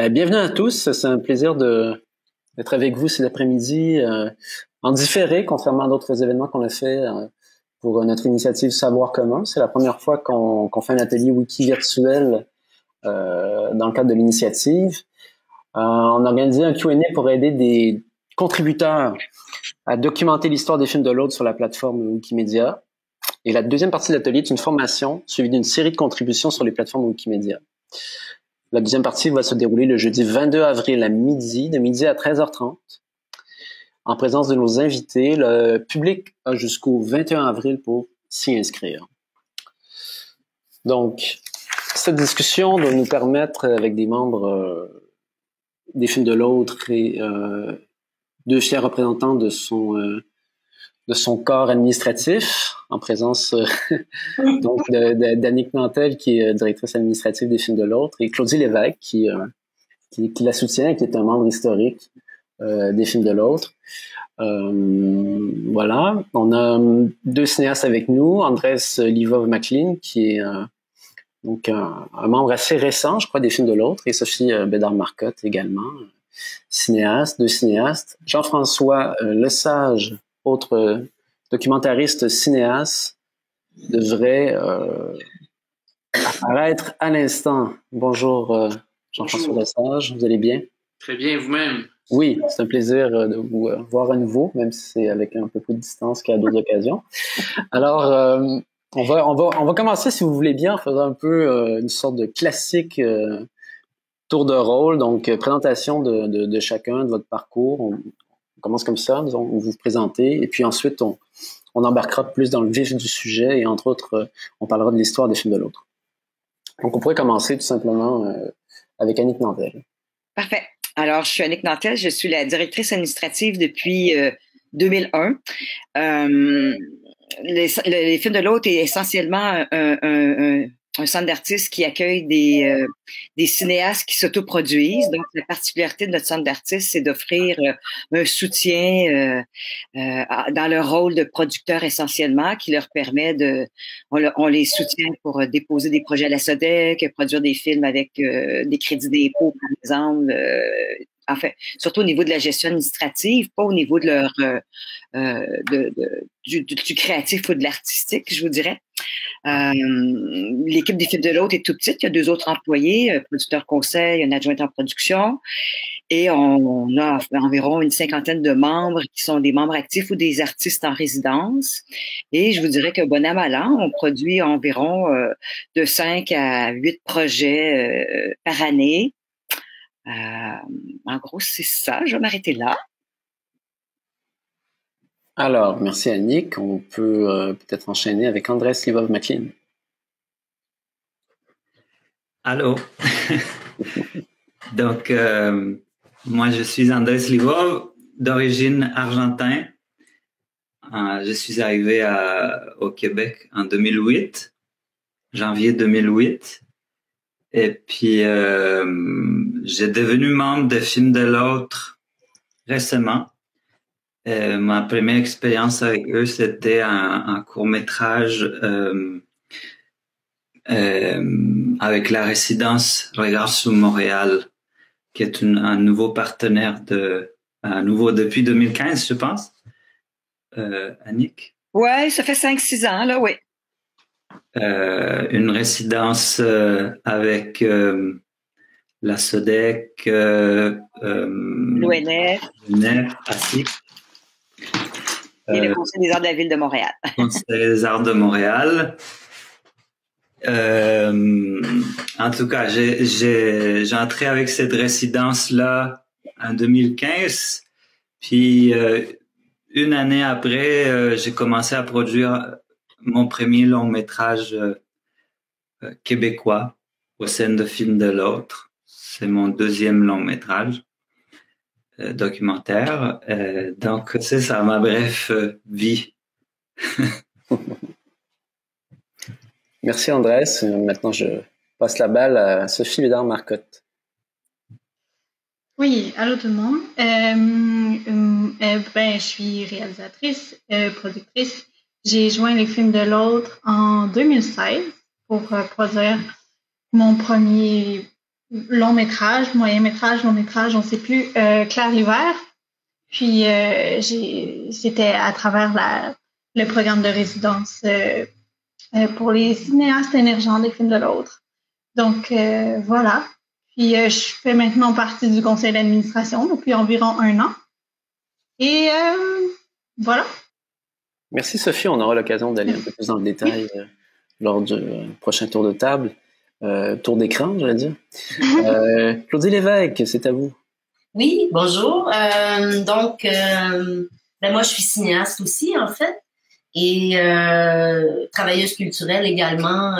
Bienvenue à tous. C'est un plaisir d'être avec vous cet après-midi en différé, contrairement à d'autres événements qu'on a fait pour notre initiative Savoir commun. C'est la première fois qu'on fait un atelier wiki virtuel dans le cadre de l'initiative. On a organisé un Q&A pour aider des contributeurs à documenter l'histoire des films de l'autre sur la plateforme Wikimedia. Et la deuxième partie de l'atelier est une formation suivie d'une série de contributions sur les plateformes Wikimedia. La deuxième partie va se dérouler le jeudi 22 avril à midi, de midi à 13h30, en présence de nos invités. Le public a jusqu'au 21 avril pour s'y inscrire. Donc, cette discussion doit nous permettre, avec des membres des films de l'autre et deux chers représentants de son corps administratif, en présence donc d'Annick Nantel, qui est directrice administrative des films de l'autre, et Claudie Lévesque, qui la soutient et qui est un membre historique des films de l'autre. Voilà. On a deux cinéastes avec nous, Andrés Livov-McLean, qui est donc un membre assez récent, je crois, des films de l'autre, et Sophie Bédard-Marcotte également, deux cinéastes. Jean-François Lesage, autre documentariste cinéaste, devrait apparaître à l'instant. Bonjour Jean-François Lesage, vous allez bien? Très bien, vous-même? Oui, c'est un plaisir de vous voir à nouveau, même si c'est avec un peu plus de distance qu'à d'autres occasions. Alors, on va commencer, si vous voulez bien, en faisant un peu une sorte de classique tour de rôle, donc présentation de chacun, de votre parcours. On commence comme ça, disons, vous vous présentez, et puis ensuite on embarquera plus dans le vif du sujet, et entre autres, on parlera de l'histoire des films de l'autre. Donc on pourrait commencer tout simplement avec Annick Nantel. Parfait. Alors, je suis Annick Nantel, je suis la directrice administrative depuis 2001. Les films de l'autre est essentiellement un centre d'artistes qui accueille des cinéastes qui s'autoproduisent. Donc, la particularité de notre centre d'artistes, c'est d'offrir un soutien dans leur rôle de producteur essentiellement, qui leur permet on les soutient pour déposer des projets à la SODEC, produire des films avec des crédits d'impôt, par exemple. Enfin, surtout au niveau de la gestion administrative, pas au niveau de leur du créatif ou de l'artistique, je vous dirais. L'équipe des films de l'autre est tout petite. Il y a 2 autres employés, un producteur conseil, un adjoint en production. Et on a environ une 50aine de membres qui sont des membres actifs ou des artistes en résidence. Et je vous dirais que bon an, mal an, on produit environ de 5 à 8 projets par année. En gros, c'est ça. Je vais m'arrêter là. Alors, merci Annick. On peut peut-être enchaîner avec Andrés Livov-McLean. Allô. Donc, moi, je suis Andrés Livov, d'origine argentin. Je suis arrivé au Québec en 2008, janvier 2008. Et puis, j'ai devenu membre des films de l'autre récemment. Ma première expérience avec eux, c'était un court-métrage avec la résidence Regard sur Montréal, qui est un nouveau partenaire depuis 2015, je pense. Annick? Ouais, ça fait 5-6 ans, là, oui. Une résidence avec la SODEC, l'ONF, ASIC. Et le Conseil des arts de la Ville de Montréal. Conseil des arts de Montréal. En tout cas, j'ai entré avec cette résidence-là en 2015. Puis, une année après, j'ai commencé à produire mon premier long-métrage québécois au sein de Films de l'autre. C'est mon deuxième long-métrage documentaire. Donc, c'est ça, ma brève vie. Merci Andrés. Maintenant, je passe la balle à Sophie Bédard-Marcotte. Oui, allô tout le monde. Je suis réalisatrice, productrice j'ai joint les films de l'autre en 2016 pour produire mon premier long-métrage, moyen-métrage, long-métrage, on ne sait plus, Claire l'hiver. Puis c'était à travers le programme de résidence pour les cinéastes émergents des films de l'autre. Donc voilà. Puis je fais maintenant partie du conseil d'administration depuis environ 1 an. Et voilà. Merci Sophie, on aura l'occasion d'aller un peu plus dans le détail lors du prochain tour de table. Tour d'écran, j'allais dire. Claudie Lévesque, c'est à vous. Oui, bonjour. Donc, moi, je suis cinéaste aussi, en fait, et travailleuse culturelle également.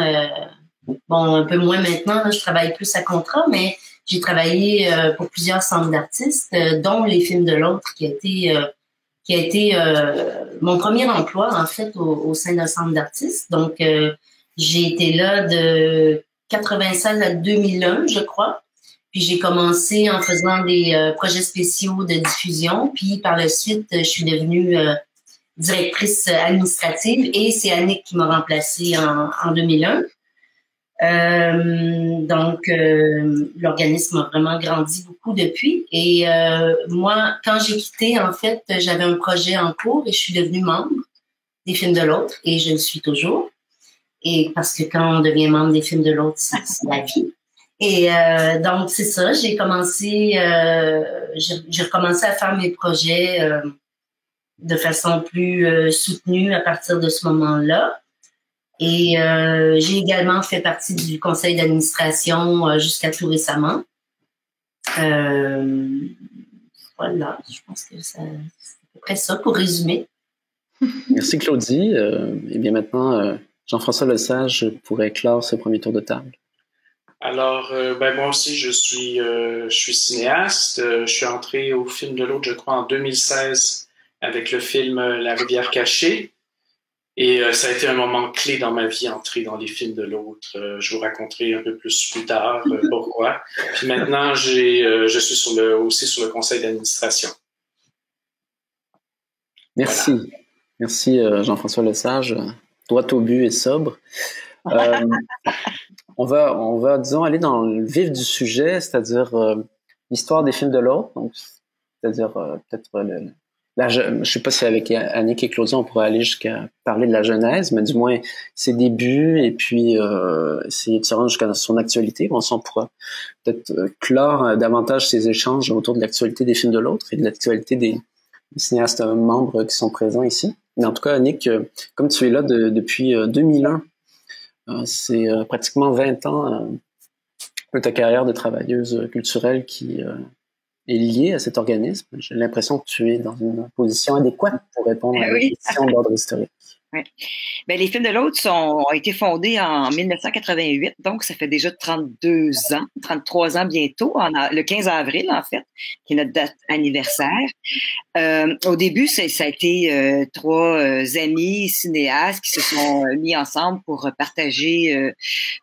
Bon, un peu moins maintenant, là, je travaille plus à contrat, mais j'ai travaillé pour plusieurs centres d'artistes, dont les films de l'autre, qui a été mon premier emploi, en fait, au sein d'un centre d'artistes. Donc, j'ai été là de 96 à 2001, je crois. Puis j'ai commencé en faisant des projets spéciaux de diffusion. Puis par la suite, je suis devenue directrice administrative et c'est Annick qui m'a remplacée en 2001. Donc, l'organisme a vraiment grandi beaucoup depuis. Et moi, quand j'ai quitté, en fait, j'avais un projet en cours et je suis devenue membre des films de l'autre et je le suis toujours. Et parce que quand on devient membre des films de l'autre, c'est la vie. Et donc, c'est ça, j'ai recommencé à faire mes projets de façon plus soutenue à partir de ce moment-là. Et j'ai également fait partie du conseil d'administration jusqu'à tout récemment. Voilà, je pense que c'est à peu près ça pour résumer. Merci Claudie. Et bien maintenant, Jean-François Lesage pourrait clore ce premier tour de table. Alors, moi aussi, je suis cinéaste. Je suis entré au film de l'autre, je crois, en 2016 avec le film La rivière cachée. Et ça a été un moment clé dans ma vie, entrer dans les films de l'autre. Je vous raconterai un peu plus tard pourquoi. Puis maintenant, je suis aussi sur le conseil d'administration. Merci. Voilà. Merci Jean-François Lesage. Droit au but et sobre. On va, disons, aller dans le vif du sujet, c'est-à-dire l'histoire des films de l'autre. Donc, c'est-à-dire peut-être je sais pas si avec Annick et Claudie on pourrait aller jusqu'à parler de la genèse, mais du moins ses débuts et puis essayer de se rendre jusqu'à son actualité. On pourra peut-être clore davantage ces échanges autour de l'actualité des films de l'autre et de l'actualité des cinéastes membres qui sont présents ici. Mais en tout cas, Annick, comme tu es là depuis 2001, c'est pratiquement 20 ans de ta carrière de travailleuse culturelle qui est liée à cet organisme. J'ai l'impression que tu es dans une position adéquate pour répondre à des questions d'ordre historique. Oui. Ben, les films de l'autre ont été fondés en 1988, donc ça fait déjà 32 ans, 33 ans bientôt, le 15 avril en fait, qui est notre date anniversaire. Au début, ça a été 3 amis cinéastes qui se sont mis ensemble pour partager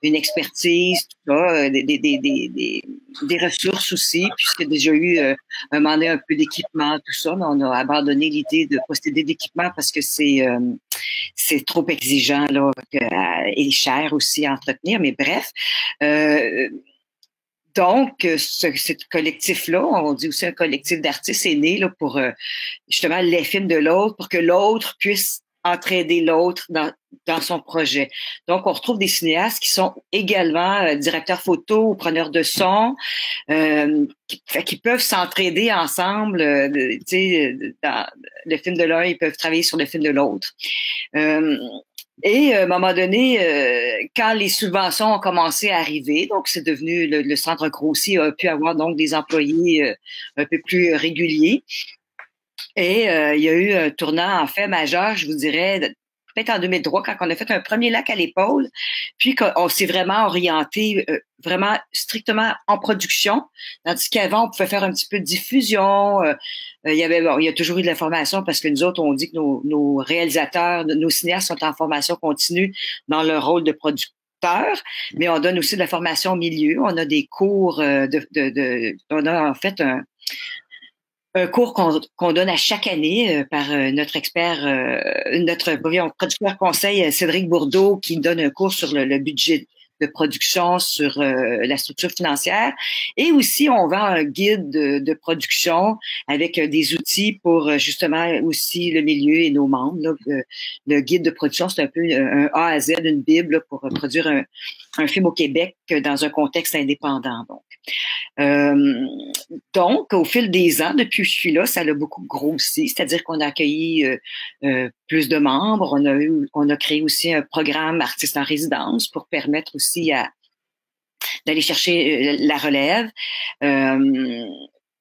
une expertise, tout ça, des ressources aussi, puisqu'il y a déjà eu un moment donné un peu d'équipement, tout ça, mais on a abandonné l'idée de posséder d'équipement parce que c'est trop exigeant là, et cher aussi à entretenir, mais bref. Donc, ce collectif-là, on dit aussi un collectif d'artistes, est né là, pour justement les films de l'autre, pour que l'autre puisse entraider l'autre dans son projet. Donc, on retrouve des cinéastes qui sont également directeurs photo ou preneurs de son, qui peuvent s'entraider ensemble. Dans le film de l'un, ils peuvent travailler sur le film de l'autre. Et à un moment donné, quand les subventions ont commencé à arriver, donc c'est devenu le centre grossi a pu avoir donc des employés un peu plus réguliers. Et il y a eu un tournant en fait majeur, je vous dirais, peut-être en 2003, quand on a fait un premier lac à l'épaule, puis qu'on s'est vraiment orienté vraiment strictement en production, tandis qu'avant, on pouvait faire un petit peu de diffusion. Il y a toujours eu de la formation parce que nous autres, on dit que nos réalisateurs, nos cinéastes sont en formation continue dans leur rôle de producteur, mais on donne aussi de la formation au milieu. On a des cours on a en fait un cours qu'on donne à chaque année par notre expert, notre producteur conseil Cédric Bourdeau, qui donne un cours sur le budget de production, sur la structure financière. Et aussi, on vend un guide de production avec des outils pour justement aussi le milieu et nos membres. Là. Le guide de production, c'est un peu un A à Z, une bible là, pour produire un film au Québec dans un contexte indépendant. Donc, au fil des ans, depuis que je suis là, ça a beaucoup grossi, c'est-à-dire qu'on a accueilli plus de membres. On a créé aussi un programme artiste en résidence pour permettre aussi d'aller chercher la relève.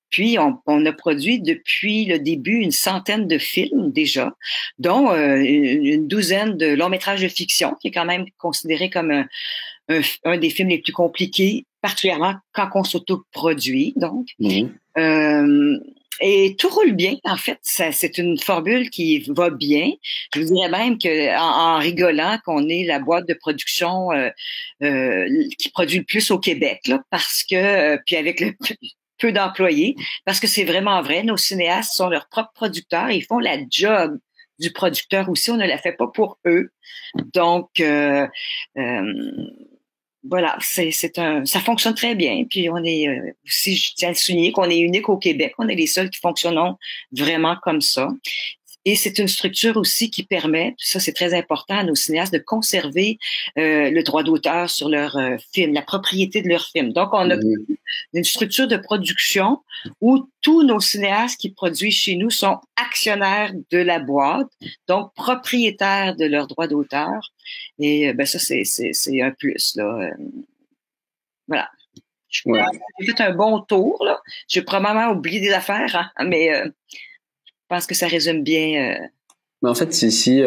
Puis, on a produit depuis le début une centaine de films déjà, dont une douzaine de longs métrages de fiction, qui est quand même considéré comme un des films les plus compliqués, particulièrement quand on s'autoproduit. Donc, et tout roule bien. En fait, c'est une formule qui va bien. Je vous dirais même que en rigolant, qu'on est la boîte de production qui produit le plus au Québec, là, parce que puis avec le peu d'employés, parce que c'est vraiment vrai. Nos cinéastes sont leurs propres producteurs. Ils font la job du producteur aussi. On ne la fait pas pour eux. Donc voilà, ça fonctionne très bien. Puis on est aussi, je tiens à le souligner, qu'on est unique au Québec. On est les seuls qui fonctionnons vraiment comme ça. Et c'est une structure aussi qui permet, ça c'est très important à nos cinéastes, de conserver le droit d'auteur sur leur film, la propriété de leur film. Donc on a une structure de production où tous nos cinéastes qui produisent chez nous sont actionnaires de la boîte, donc propriétaires de leur droit d'auteur. Et ça c'est un plus là. Voilà. Je pense que j'ai fait un bon tour là. J'ai probablement oublié des affaires, hein, mais je pense que ça résume bien. Mais en fait, c'est ici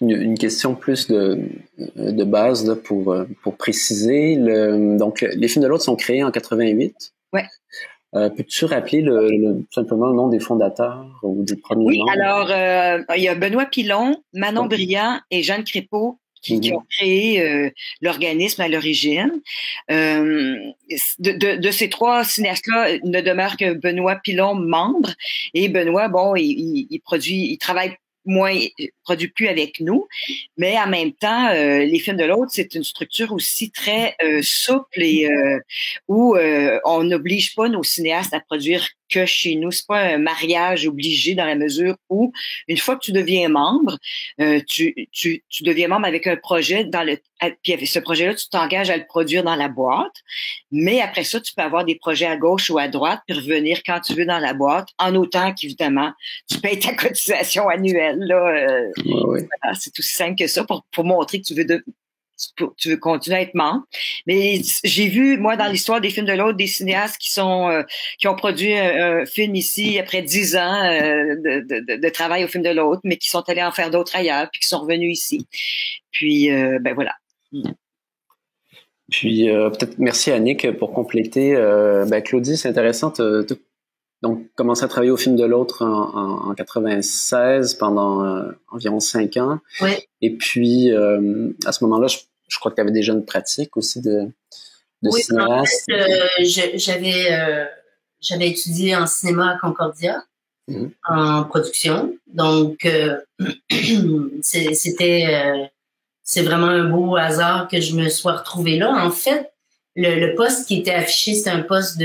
une question plus de base là, pour préciser. Donc, les films de l'autre sont créés en 88. Ouais. Peux-tu rappeler simplement le nom des fondateurs ou des premiers membres? Oui, alors il y a Benoît Pilon, Manon Brillant et Jeanne Crépeau qui ont créé l'organisme à l'origine. De ces trois cinéastes-là, ne demeure que Benoît Pilon membre. Et Benoît, bon, il travaille moins, produit plus avec nous, mais en même temps, les films de l'autre, c'est une structure aussi très souple et où on n'oblige pas nos cinéastes à produire que chez nous. C'est pas un mariage obligé dans la mesure où, une fois que tu deviens membre, tu deviens membre avec un projet puis avec ce projet-là, tu t'engages à le produire dans la boîte. Mais après ça, tu peux avoir des projets à gauche ou à droite puis revenir quand tu veux dans la boîte, en autant qu'évidemment, tu payes ta cotisation annuelle. Là, oui. Voilà, c'est aussi simple que ça pour montrer que tu veux continuer à être membre. Mais j'ai vu, moi, dans l'histoire des films de l'autre, des cinéastes qui ont produit un film ici après 10 ans de travail au film de l'autre, mais qui sont allés en faire d'autres ailleurs, puis qui sont revenus ici. Puis, voilà. Puis, peut-être, merci Annick pour compléter. Claudie, c'est intéressant. Donc, commencé à travailler au film de l'autre en 96 pendant environ 5 ans. Oui. Et puis, à ce moment-là, je crois que tu avais déjà une pratique aussi de cinéaste. En fait, j'avais étudié en cinéma à Concordia, en production. Donc, c'est vraiment un beau hasard que je me sois retrouvée là. En fait, le poste qui était affiché, c'était un poste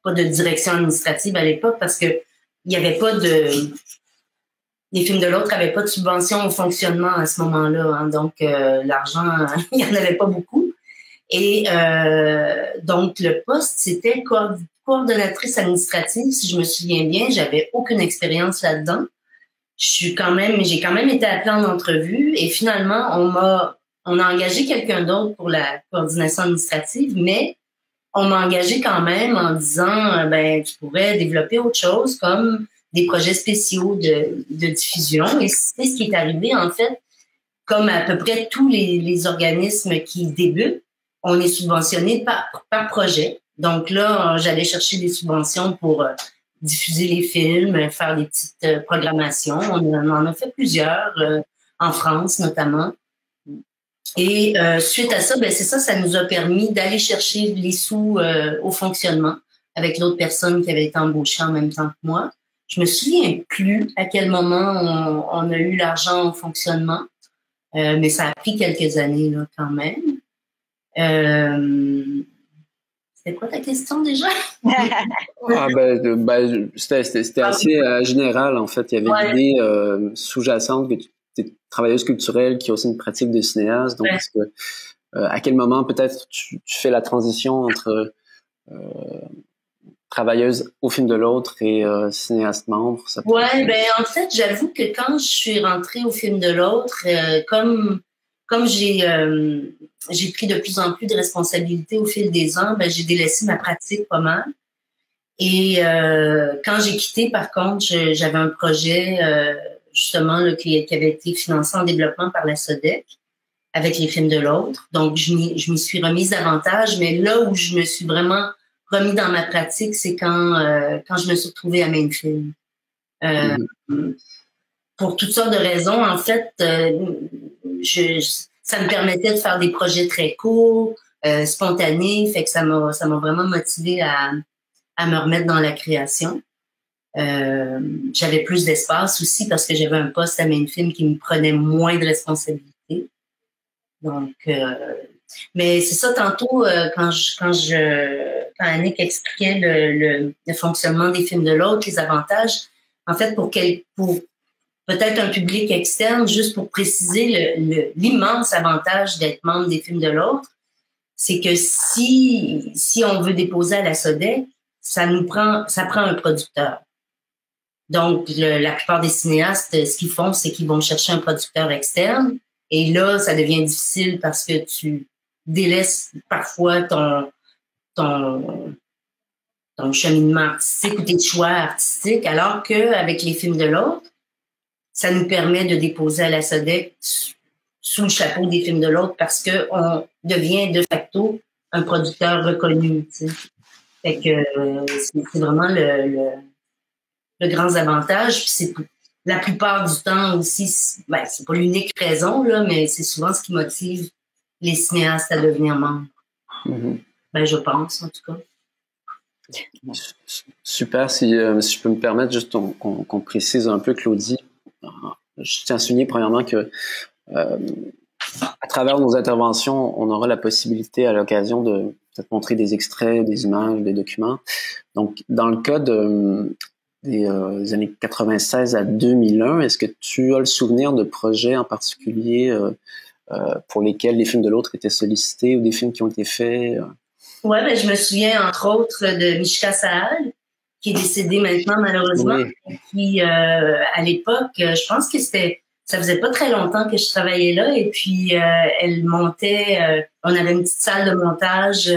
pas de direction administrative à l'époque parce que il y avait pas les films de l'autre n'avaient pas de subvention au fonctionnement à ce moment-là, hein, donc l'argent, il y en avait pas beaucoup. Et donc le poste, c'était coordonnatrice administrative, si je me souviens bien. J'avais aucune expérience là-dedans. J'ai quand même été appelée en entrevue et finalement on a engagé quelqu'un d'autre pour la coordination administrative, mais on m'a engagé quand même en disant tu pourrais développer autre chose comme des projets spéciaux de diffusion. Et c'est ce qui est arrivé, en fait, comme à peu près tous les organismes qui débutent, on est subventionné par projet. Donc là, j'allais chercher des subventions pour diffuser les films, faire des petites programmations. On en a fait plusieurs, en France notamment. Et suite à ça, c'est ça nous a permis d'aller chercher les sous au fonctionnement avec l'autre personne qui avait été embauchée en même temps que moi. Je me souviens plus à quel moment on a eu l'argent en fonctionnement, mais ça a pris quelques années là, quand même. C'était quoi ta question déjà? C'était assez général en fait. Il y avait l'idée sous-jacente que tu es travailleuse culturelle qui a aussi une pratique de cinéaste. Donc, est-ce que à quel moment peut-être tu fais la transition entre travailleuse au film de l'autre et cinéaste membre? En fait, j'avoue que quand je suis rentrée au film de l'autre, comme j'ai pris de plus en plus de responsabilités au fil des ans, j'ai délaissé ma pratique pas mal. Et quand j'ai quitté, par contre, j'avais un projet justement là, qui avait été financé en développement par la SODEC avec les films de l'autre. Donc, je m'y suis remise davantage, mais là où je me suis vraiment remis dans ma pratique, c'est quand je me suis retrouvée à Mainfilm. Pour toutes sortes de raisons, en fait, ça me permettait de faire des projets très courts, spontanés, fait que ça m'a vraiment motivée à me remettre dans la création. J'avais plus d'espace aussi parce que j'avais un poste à Mainfilm qui me prenait moins de responsabilités. Donc, mais c'est ça tantôt quand Annick expliquait le fonctionnement des films de l'autre, les avantages. En fait, pour peut-être un public externe, juste pour préciser l'immense avantage d'être membre des films de l'autre, c'est que si on veut déposer à la SODEC, ça prend un producteur. Donc, la plupart des cinéastes, ce qu'ils font, c'est qu'ils vont chercher un producteur externe. Et là, ça devient difficile parce que tu délaisses parfois ton cheminement artistique ou tes choix artistiques, alors qu'avec les films de l'autre, ça nous permet de déposer à la SODEC sous le chapeau des films de l'autre parce qu'on devient de facto un producteur reconnu. Tu sais. Fait que c'est vraiment le grand avantage. Puis c'est la plupart du temps aussi, c'est pas l'unique raison, là, mais c'est souvent ce qui motive les cinéastes à devenir membres. Je pense, en tout cas. Super. Si je peux me permettre juste qu'on précise un peu, Claudie, je tiens à souligner premièrement que à travers nos interventions, on aura la possibilité à l'occasion de peut-être montrer des extraits, des images, des documents. Donc, dans le cas des années 96 à 2001, est-ce que tu as le souvenir de projets en particulier pour lesquels les films de l'autre étaient sollicités ou des films qui ont été faits? Je me souviens entre autres de Mishka Sahal, qui est décédée maintenant malheureusement. Oui. Et puis à l'époque, je pense que ça faisait pas très longtemps que je travaillais là et puis elle montait, on avait une petite salle de montage,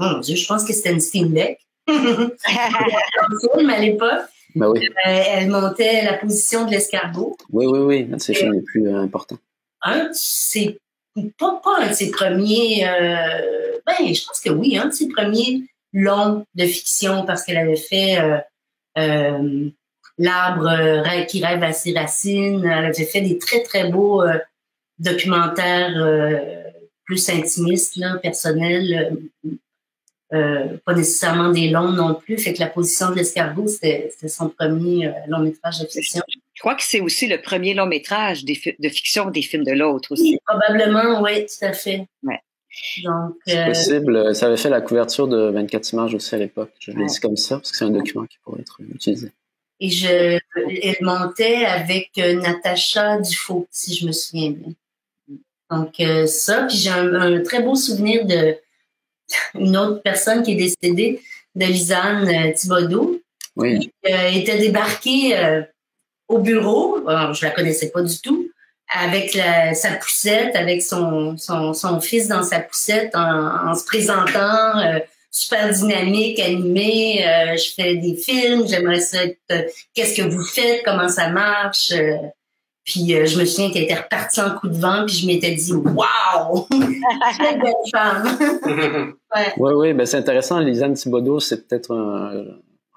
mon Dieu, je pense que c'était une Steinbeck. Film à l'époque. Oui. Elle montait la position de l'escargot. Oui, un de ses films les plus importants. C'est pas un de ses premiers, je pense que oui, un de ses premiers longs de fiction parce qu'elle avait fait L'arbre qui rêve à ses racines. Elle avait fait des très, très beaux documentaires plus intimistes, là, personnels, pas nécessairement des longs non plus. Fait que La position de l'escargot, c'était son premier long métrage de fiction. Je crois que c'est aussi le premier long métrage de fiction des films de l'autre aussi. Oui, probablement, oui, tout à fait. Ouais. Donc, c'est possible. Ça avait fait la couverture de 24 images aussi à l'époque. Je l'ai dit comme ça parce que c'est un document qui pourrait être utilisé. Et elle montait avec Natacha Dufault, si je me souviens bien. Donc ça, puis j'ai un très beau souvenir de une autre personne qui est décédée, de Lisanne Thibodeau. Oui. Qui était débarquée au bureau. Alors, je la connaissais pas du tout. Avec sa poussette, avec son fils dans sa poussette, en se présentant, super dynamique, animé. Je fais des films, j'aimerais ça être. Qu'est-ce que vous faites, comment ça marche. Puis je me souviens qu'elle était repartie en coup de vent, puis je m'étais dit waouh, quelle belle femme. Oui, c'est intéressant. Lisanne Thibodeau, c'est peut-être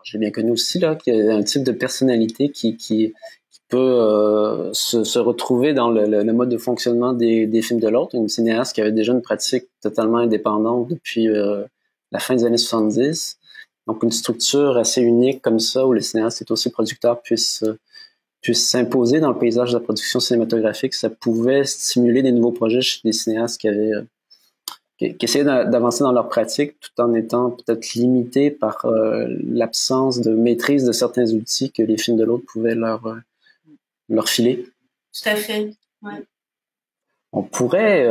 j'ai bien connu aussi là, qui a un type de personnalité qui peut se retrouver dans le mode de fonctionnement des films de l'autre, une cinéaste qui avait déjà une pratique totalement indépendante depuis la fin des années 70 Donc, une structure assez unique comme ça, où le cinéaste est aussi producteur, puisse s'imposer dans le paysage de la production cinématographique, ça pouvait stimuler des nouveaux projets chez des cinéastes qui essayaient d'avancer dans leur pratique tout en étant peut-être limités par l'absence de maîtrise de certains outils que les films de l'autre pouvaient leur filer. Tout à fait, ouais. On pourrait,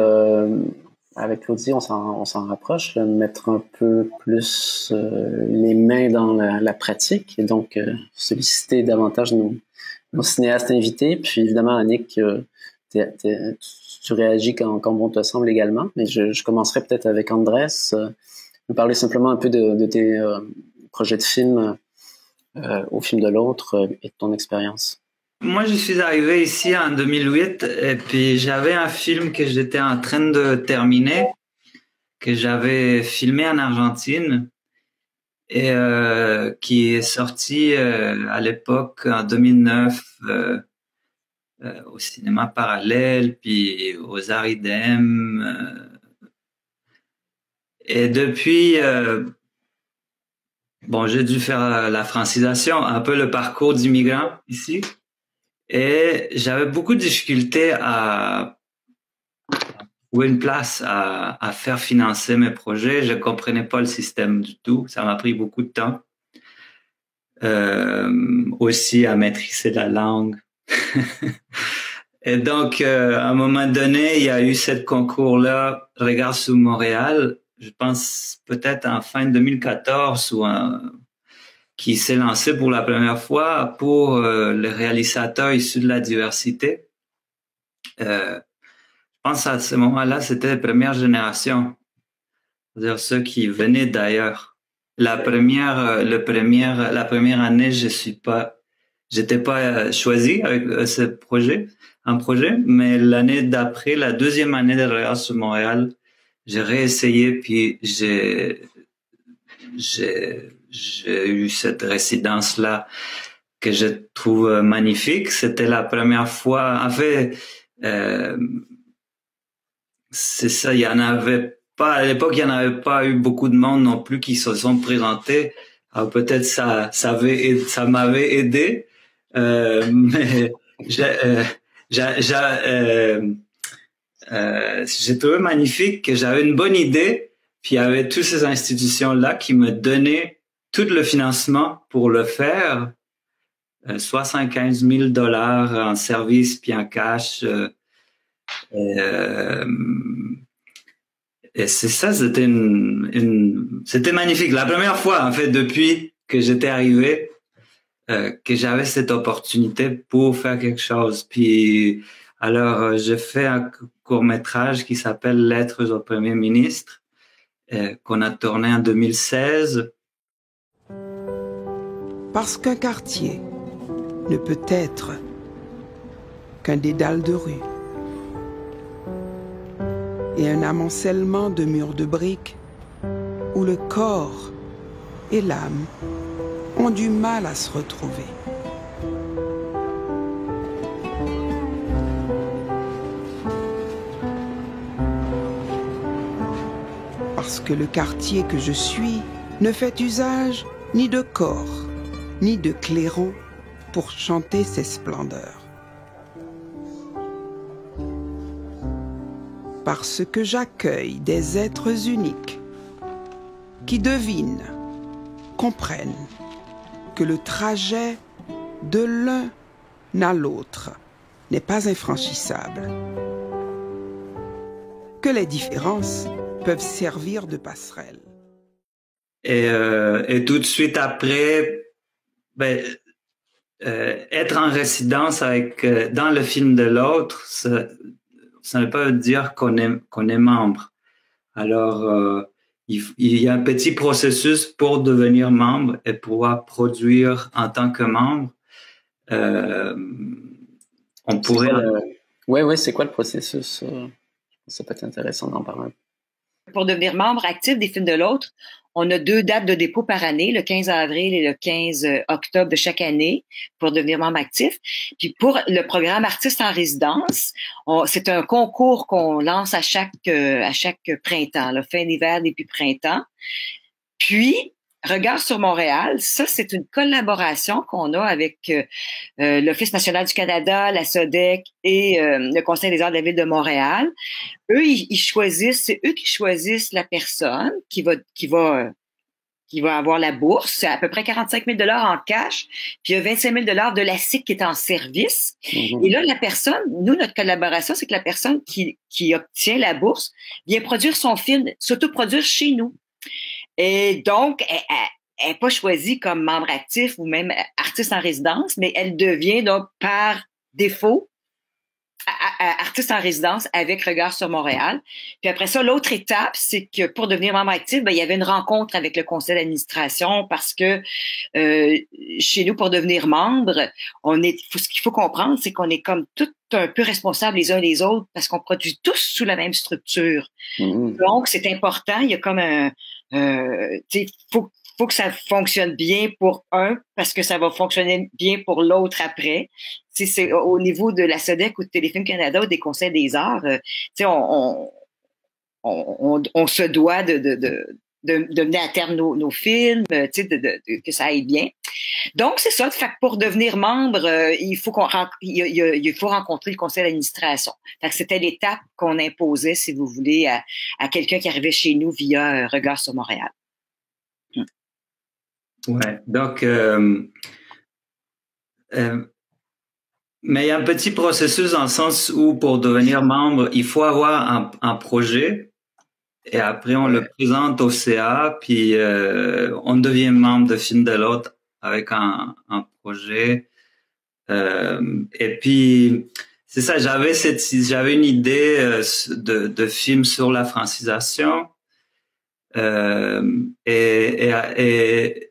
avec Claudie, on s'en rapproche, là, mettre un peu plus les mains dans la pratique et donc solliciter davantage nos cinéastes invités. Puis évidemment, Annick, tu réagis quand bon te semble également. Mais je commencerai peut-être avec Andrés. Nous parler simplement un peu de tes projets de films au film de l'autre et de ton expérience. Moi, je suis arrivé ici en 2008 et puis j'avais un film que j'étais en train de terminer, que j'avais filmé en Argentine et qui est sorti à l'époque en 2009 au cinéma parallèle puis aux Arts IDM. Et depuis, j'ai dû faire la francisation, un peu le parcours d'immigrant ici. Et j'avais beaucoup de difficultés à trouver une place à faire financer mes projets. Je comprenais pas le système du tout. Ça m'a pris beaucoup de temps. Aussi à maîtriser la langue. Et donc, à un moment donné, il y a eu ce concours-là, Regard sur Montréal. Je pense peut-être en fin 2014 qui s'est lancé pour la première fois pour les réalisateurs issus de la diversité. Je pense à ce moment-là, c'était la première génération, c'est-à-dire ceux qui venaient d'ailleurs. La première année, j'étais pas choisi avec un projet, mais l'année d'après, la deuxième année de Regard sur Montréal, j'ai réessayé puis j'ai eu cette résidence-là que je trouve magnifique. C'était la première fois. En fait, c'est ça. Il y en avait pas à l'époque. Il y en avait pas eu beaucoup de monde non plus qui se sont présentés. Alors peut-être ça m'avait aidé, mais j'ai trouvé magnifique que j'avais une bonne idée. Puis il y avait toutes ces institutions-là qui me donnaient tout le financement pour le faire, 75 000 $ en service puis en cash. Et c'est ça, c'était c'était magnifique. La première fois, en fait, depuis que j'étais arrivé, que j'avais cette opportunité pour faire quelque chose. Puis alors, j'ai fait un court-métrage qui s'appelle Lettres au Premier ministre, qu'on a tourné en 2016. Parce qu'un quartier ne peut être qu'un dédale de rue et un amoncellement de murs de briques où le corps et l'âme ont du mal à se retrouver. Parce que le quartier que je suis ne fait usage ni de corps, ni de clairons pour chanter ses splendeurs. Parce que j'accueille des êtres uniques qui devinent, comprennent que le trajet de l'un à l'autre n'est pas infranchissable, que les différences peuvent servir de passerelle. Et tout de suite après, être en résidence dans le film de l'autre, ça ne veut pas dire qu'on est membre. Alors, il y a un petit processus pour devenir membre et pouvoir produire en tant que membre. On pourrait... Oui, c'est quoi le processus? Ça peut être intéressant d'en parler. Pour devenir membre actif des films de l'autre, on a 2 dates de dépôt par année, le 15 avril et le 15 octobre de chaque année pour devenir membre actif. Puis pour le programme Artistes en résidence, c'est un concours qu'on lance à chaque printemps, fin d'hiver, début printemps. Puis, Regard sur Montréal, ça, c'est une collaboration qu'on a avec l'Office national du Canada, la SODEC et le Conseil des arts de la Ville de Montréal. Eux, c'est eux qui choisissent la personne qui va avoir la bourse. C'est à peu près 45 000 $ en cash, puis il y a 25 000 $ de la SIC qui est en service. Et là, la personne, nous, notre collaboration, c'est que la personne qui obtient la bourse vient produire son film, s'autoproduire chez nous. Et donc, elle n'est pas choisie comme membre actif ou même artiste en résidence, mais elle devient donc par défaut artiste en résidence avec Regard sur Montréal. Puis après ça, l'autre étape, c'est que pour devenir membre actif, il y avait une rencontre avec le conseil d'administration parce que chez nous, pour devenir membre, ce qu'il faut comprendre, c'est qu'on est comme tout un peu responsables les uns les autres parce qu'on produit tous sous la même structure. Donc, c'est important. Il y a comme faut que ça fonctionne bien pour un parce que ça va fonctionner bien pour l'autre après. C'est au niveau de la SODEC ou de Téléfilm Canada ou des conseils des arts, on se doit de mener à terme nos films, que ça aille bien. Donc, c'est ça. Fait que pour devenir membre, il faut rencontrer le conseil d'administration. Fait que c'était l'étape qu'on imposait, si vous voulez, à quelqu'un qui arrivait chez nous via Regard sur Montréal. Ouais, donc, mais il y a un petit processus dans le sens où pour devenir membre, il faut avoir un projet et après on le présente au CA, puis on devient membre de Film de l'Autre avec un projet. Et puis, c'est ça, j'avais une idée de film sur la francisation. Et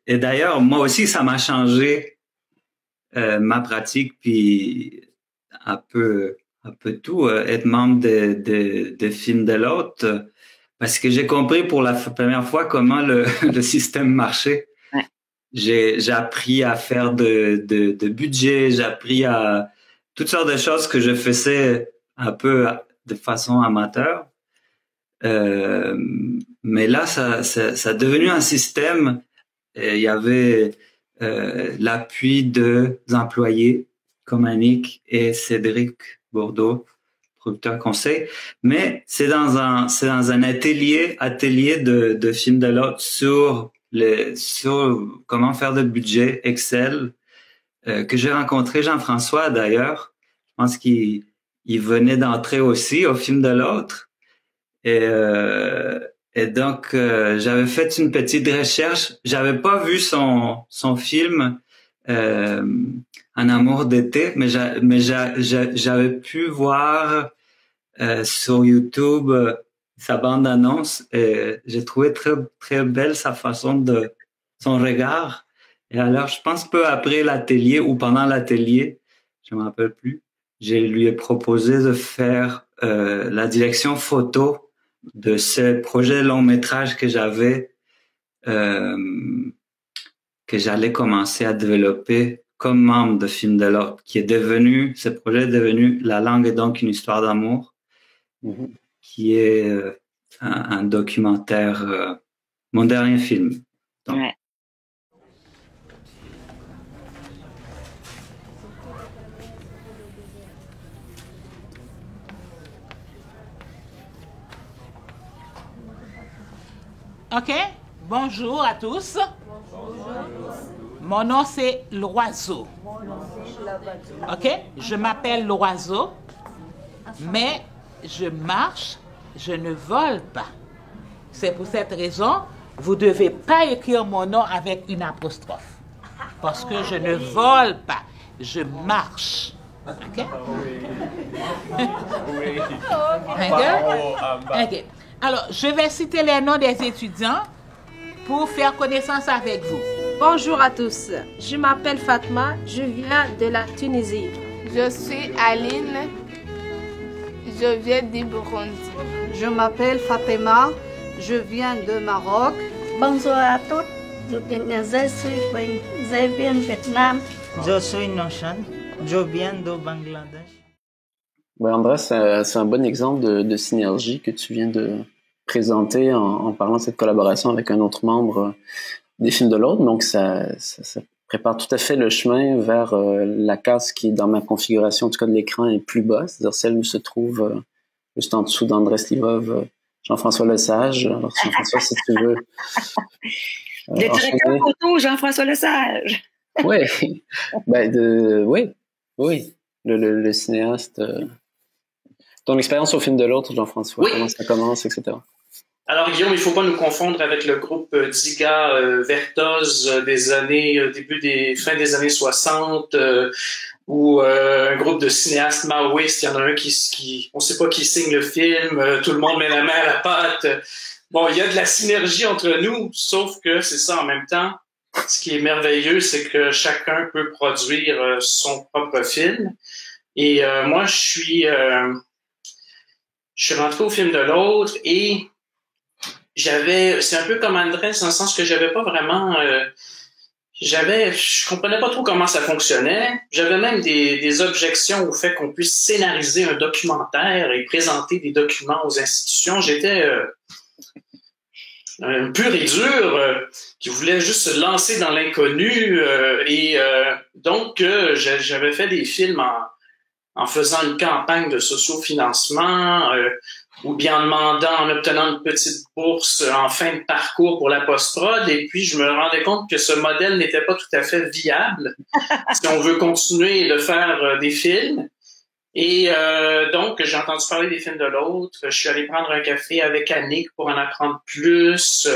d'ailleurs, moi aussi, ça m'a changé ma pratique, puis un peu tout, être membre de Film de l'Autre, parce que j'ai compris pour la première fois comment le système marchait. Ouais. J'ai appris à faire de budget, j'ai appris à toutes sortes de choses que je faisais un peu de façon amateur. Mais là, ça a devenu un système. Il y avait l'appui des employés comme Annick et Cédric Bourdeau, producteur conseil. Mais c'est dans un atelier de Film de l'Autre sur comment faire de budget Excel que j'ai rencontré Jean-François d'ailleurs. Je pense qu'il venait d'entrer aussi au Film de l'Autre. Et donc, j'avais fait une petite recherche. J'avais pas vu son film Un amour d'été, mais j'avais pu voir sur YouTube sa bande-annonce et j'ai trouvé très très belle sa façon son regard. Et alors, je pense peu après l'atelier ou pendant l'atelier, je me rappelle plus, je lui ai proposé de faire la direction photo de ce projet long métrage que j'avais, que j'allais commencer à développer comme membre de Film de l'Autre, ce projet est devenu La langue est donc une histoire d'amour, qui est un documentaire, mon dernier film. Donc. Ouais. OK? Bonjour à tous. Bonjour. Mon nom, c'est Loiseau. OK? Je m'appelle Loiseau, mais je marche, je ne vole pas. C'est pour cette raison, vous ne devez pas écrire mon nom avec une apostrophe. Parce que je ne vole pas, je marche. OK? Oui. OK. Alors, je vais citer les noms des étudiants pour faire connaissance avec vous. Bonjour à tous, je m'appelle Fatma, je viens de la Tunisie. Je suis Aline, je viens du Burundi. Je m'appelle Fatima, je viens de Maroc. Bonjour à tous, je viens du Vietnam. Je suis Noshan, je viens de Bangladesh. Ouais, André, c'est un bon exemple de synergie que tu viens de présenter en parlant de cette collaboration avec un autre membre des films de l'autre, donc ça prépare tout à fait le chemin vers la case qui, dans ma configuration, en tout cas de l'écran, est plus bas, c'est-à-dire celle où se trouve juste en dessous d'André Slivov, Jean-François Lesage. Alors, Jean-François, si tu veux... Le directeur photo, Jean-François Lesage. Oui, oui, le cinéaste. Ton expérience au film de l'autre, Jean-François, oui. Comment ça commence, etc. Alors, Guillaume, il ne faut pas nous confondre avec le groupe Dziga Vertoz des années, fin des années 60, ou un groupe de cinéastes maoïstes. Il y en a un on ne sait pas qui signe le film, tout le monde met la main à la pâte. Bon, il y a de la synergie entre nous, sauf que c'est ça en même temps. Ce qui est merveilleux, c'est que chacun peut produire son propre film. Et moi, je suis rentré au film de l'autre et c'est un peu comme Andrés, dans le sens que j'avais pas vraiment, je comprenais pas trop comment ça fonctionnait. J'avais même des objections au fait qu'on puisse scénariser un documentaire et présenter des documents aux institutions. J'étais un pur et dur qui voulait juste se lancer dans l'inconnu donc j'avais fait des films en faisant une campagne de sociofinancement ou bien en obtenant une petite bourse en fin de parcours pour la post-prod, et puis je me rendais compte que ce modèle n'était pas tout à fait viable si on veut continuer de faire des films. Et donc, j'ai entendu parler des films de l'autre. Je suis allé prendre un café avec Annick pour en apprendre plus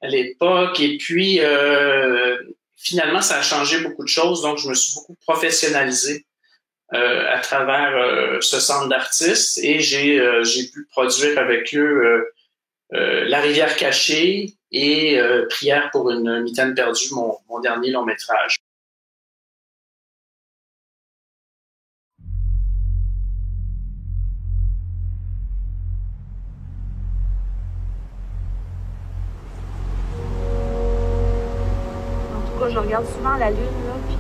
à l'époque. Et puis, finalement, ça a changé beaucoup de choses. Donc, je me suis beaucoup professionnalisé à travers ce centre d'artistes. Et j'ai pu produire avec eux La rivière cachée et Prière pour une mitaine perdue, mon dernier long métrage. Je regarde souvent la lune, là, puis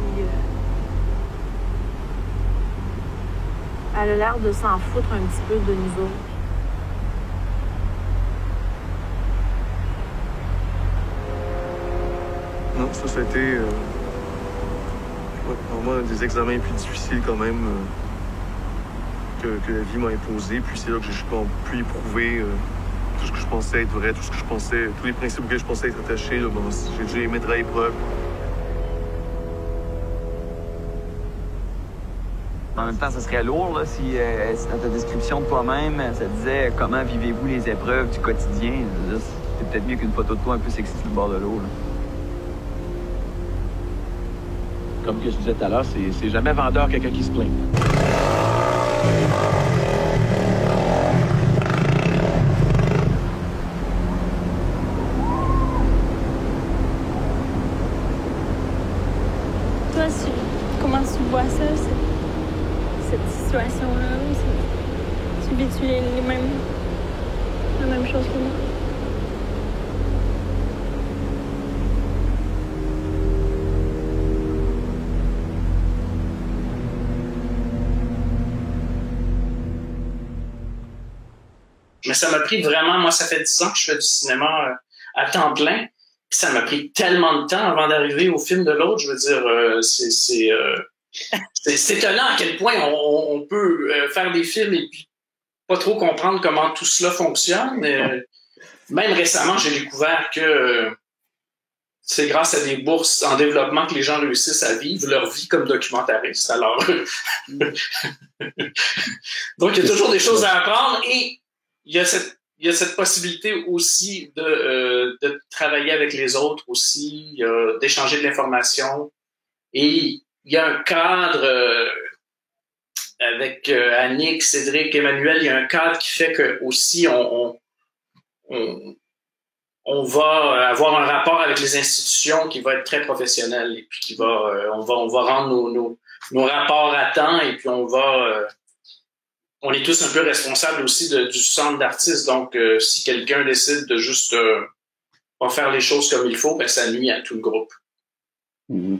elle a l'air de s'en foutre un petit peu de nous autres. Non, ça a été vraiment un des examens les plus difficiles quand même que la vie m'a imposé. Puis c'est là que j'ai pu éprouver tout ce que je pensais être vrai, tous les principes auxquels je pensais être attaché. Là, bon, j'ai dû les mettre à l'épreuve. En même temps, ça serait lourd là, si dans ta description de toi-même, ça disait « Comment vivez-vous les épreuves du quotidien ?» C'est peut-être mieux qu'une photo de toi un peu sexy sur le bord de l'eau. Comme que je disais tout à l'heure, c'est jamais vendeur quelqu'un qui se plaint. Toi, comment tu vois ça, cette situation-là? Tu vis-tu la même chose que moi? Mais ça m'a pris vraiment, moi, ça fait 10 ans que je fais du cinéma à temps plein. Puis ça m'a pris tellement de temps avant d'arriver au film de l'autre. Je veux dire, c'est étonnant à quel point on peut faire des films et puis pas trop comprendre comment tout cela fonctionne. Même récemment, j'ai découvert que c'est grâce à des bourses en développement que les gens réussissent à vivre leur vie comme documentaristes. Alors, donc il y a toujours des choses à apprendre et il y a cette possibilité aussi de travailler avec les autres aussi, d'échanger de l'information. Et il y a un cadre avec Annick, Cédric, Emmanuel, il y a un cadre qui fait que aussi on va avoir un rapport avec les institutions qui va être très professionnel et puis qui va on va rendre nos rapports à temps et puis on est tous un peu responsables aussi du centre d'artistes. Donc, si quelqu'un décide de juste pas faire les choses comme il faut, ben, ça nuit à tout le groupe. Mmh.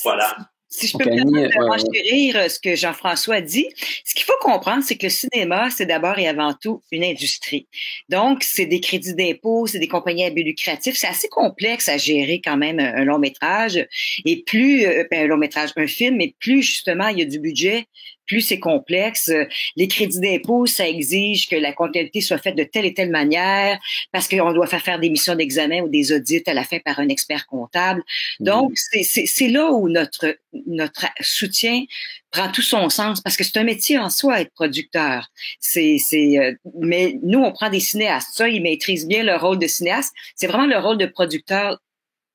Voilà. Si je peux me permettre de renchérir ce que Jean-François a dit, ce qu'il faut comprendre, c'est que le cinéma, c'est d'abord et avant tout une industrie. Donc, c'est des crédits d'impôt, c'est des compagnies à but lucratif. C'est assez complexe à gérer quand même un long métrage. Et plus, un long métrage, un film, et plus justement il y a du budget, plus c'est complexe. Les crédits d'impôt, ça exige que la comptabilité soit faite de telle et telle manière parce qu'on doit faire des missions d'examen ou des audits à la fin par un expert comptable. Donc, c'est là où notre soutien prend tout son sens parce que c'est un métier en soi, être producteur. Mais nous, on prend des cinéastes. Ça, ils maîtrisent bien le rôle de cinéaste. C'est vraiment le rôle de producteur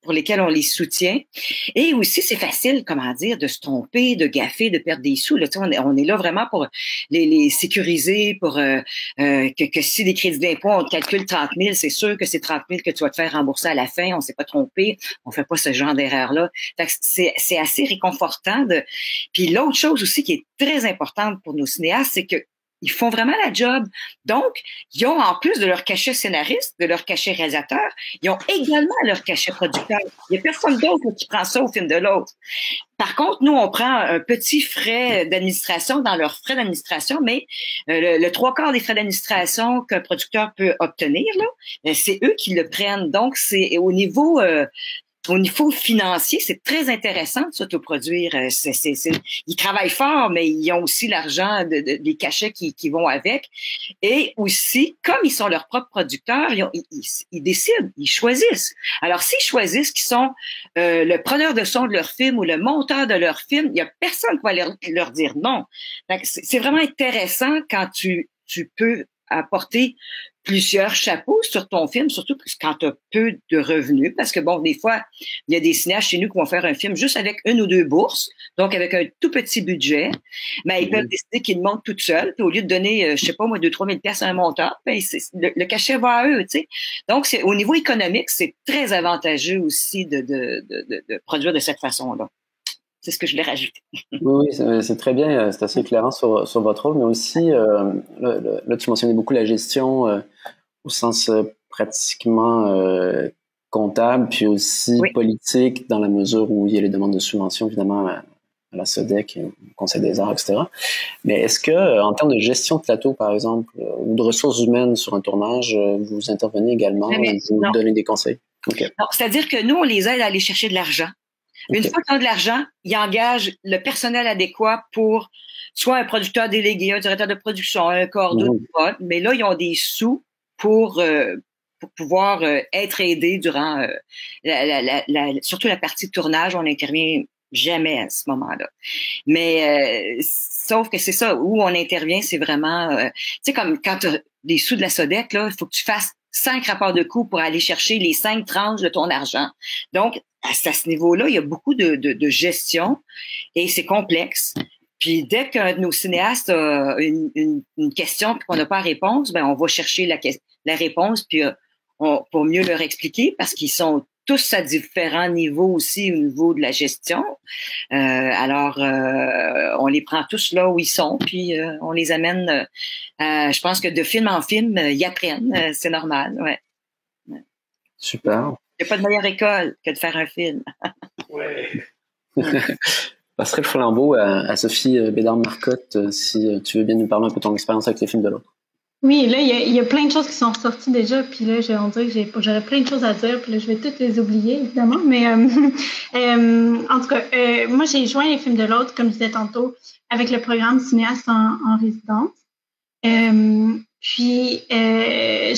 pour lesquels on les soutient. Et aussi, c'est facile, comment dire, de se tromper, de gaffer, de perdre des sous. Là, on est là vraiment pour les sécuriser, pour que si des crédits d'impôt, on te calcule 30 000, c'est sûr que c'est 30 000 que tu vas te faire rembourser à la fin. On s'est pas trompé. On fait pas ce genre d'erreur-là. C'est assez réconfortant. Puis l'autre chose aussi qui est très importante pour nos cinéastes, c'est que ils font vraiment la job. Donc, ils ont, en plus de leur cachet scénariste, de leur cachet réalisateur, ils ont également leur cachet producteur. Il n'y a personne d'autre qui prend ça au film de l'autre. Par contre, nous, on prend un petit frais d'administration dans leurs frais d'administration, mais le 3/4 des frais d'administration qu'un producteur peut obtenir, là, c'est eux qui le prennent. Donc, c'est au niveau financier, c'est très intéressant de s'autoproduire. Ils travaillent fort, mais ils ont aussi l'argent des cachets qui vont avec. Et aussi, comme ils sont leurs propres producteurs, ils décident, ils choisissent. Alors, s'ils choisissent qu'ils sont le preneur de son de leur film ou le monteur de leur film, il n'y a personne qui va leur dire non. Donc, c'est vraiment intéressant quand tu peux apporter plusieurs chapeaux sur ton film, surtout quand tu as peu de revenus, parce que bon, des fois, il y a des cinéastes chez nous qui vont faire un film juste avec 1 ou 2 bourses, donc avec un tout petit budget, mais ils peuvent décider qu'ils le montent tout seuls, puis au lieu de donner, je sais pas moi, 2-3 000 piastres à un monteur, ben, le cachet va à eux, tu sais. Donc, au niveau économique, c'est très avantageux aussi de produire de cette façon-là. C'est ce que je voulais rajouter. Oui, c'est très bien, c'est assez éclairant sur votre rôle, mais aussi, là, tu mentionnais beaucoup la gestion au sens pratiquement comptable, puis aussi politique, dans la mesure où il y a les demandes de subventions, évidemment, à la SODEC, au Conseil des arts, etc. Mais est-ce que, en termes de gestion de plateau, par exemple, ou de ressources humaines sur un tournage, vous intervenez également, vous donnez des conseils? Okay. Non, c'est-à-dire que nous, on les aide à aller chercher de l'argent. Une fois qu'ils ont de l'argent, ils engagent le personnel adéquat pour soit un producteur délégué, un directeur de production, un coordonnateur, mais là, ils ont des sous pour pouvoir être aidés durant surtout la partie de tournage. On n'intervient jamais à ce moment-là. Mais sauf que c'est ça, où on intervient, c'est vraiment... tu sais, comme quand tu as des sous de la SODEC, là, il faut que tu fasses 5 rapports de coûts pour aller chercher les 5 tranches de ton argent. Donc, à ce niveau-là, il y a beaucoup de gestion et c'est complexe. Puis dès qu'un de nos cinéastes a une question et qu'on n'a pas réponse, ben on va chercher la réponse puis pour mieux leur expliquer parce qu'ils sont tous à différents niveaux aussi au niveau de la gestion. Alors, on les prend tous là où ils sont, puis on les amène. Je pense que de film en film, ils apprennent. C'est normal, ouais. Super. Il n'y a pas de meilleure école que de faire un film. Ouais. Je passerai le flambeau à Sophie Bédard-Marcotte, si tu veux bien nous parler un peu de ton expérience avec les films de l'autre. Oui, là, il y a plein de choses qui sont ressorties déjà, puis là, on dirait que j'aurais plein de choses à dire, puis là, je vais toutes les oublier, évidemment, mais en tout cas, moi, j'ai joint les films de l'autre, comme je disais tantôt, avec le programme Cinéaste en résidence. Puis, j'avais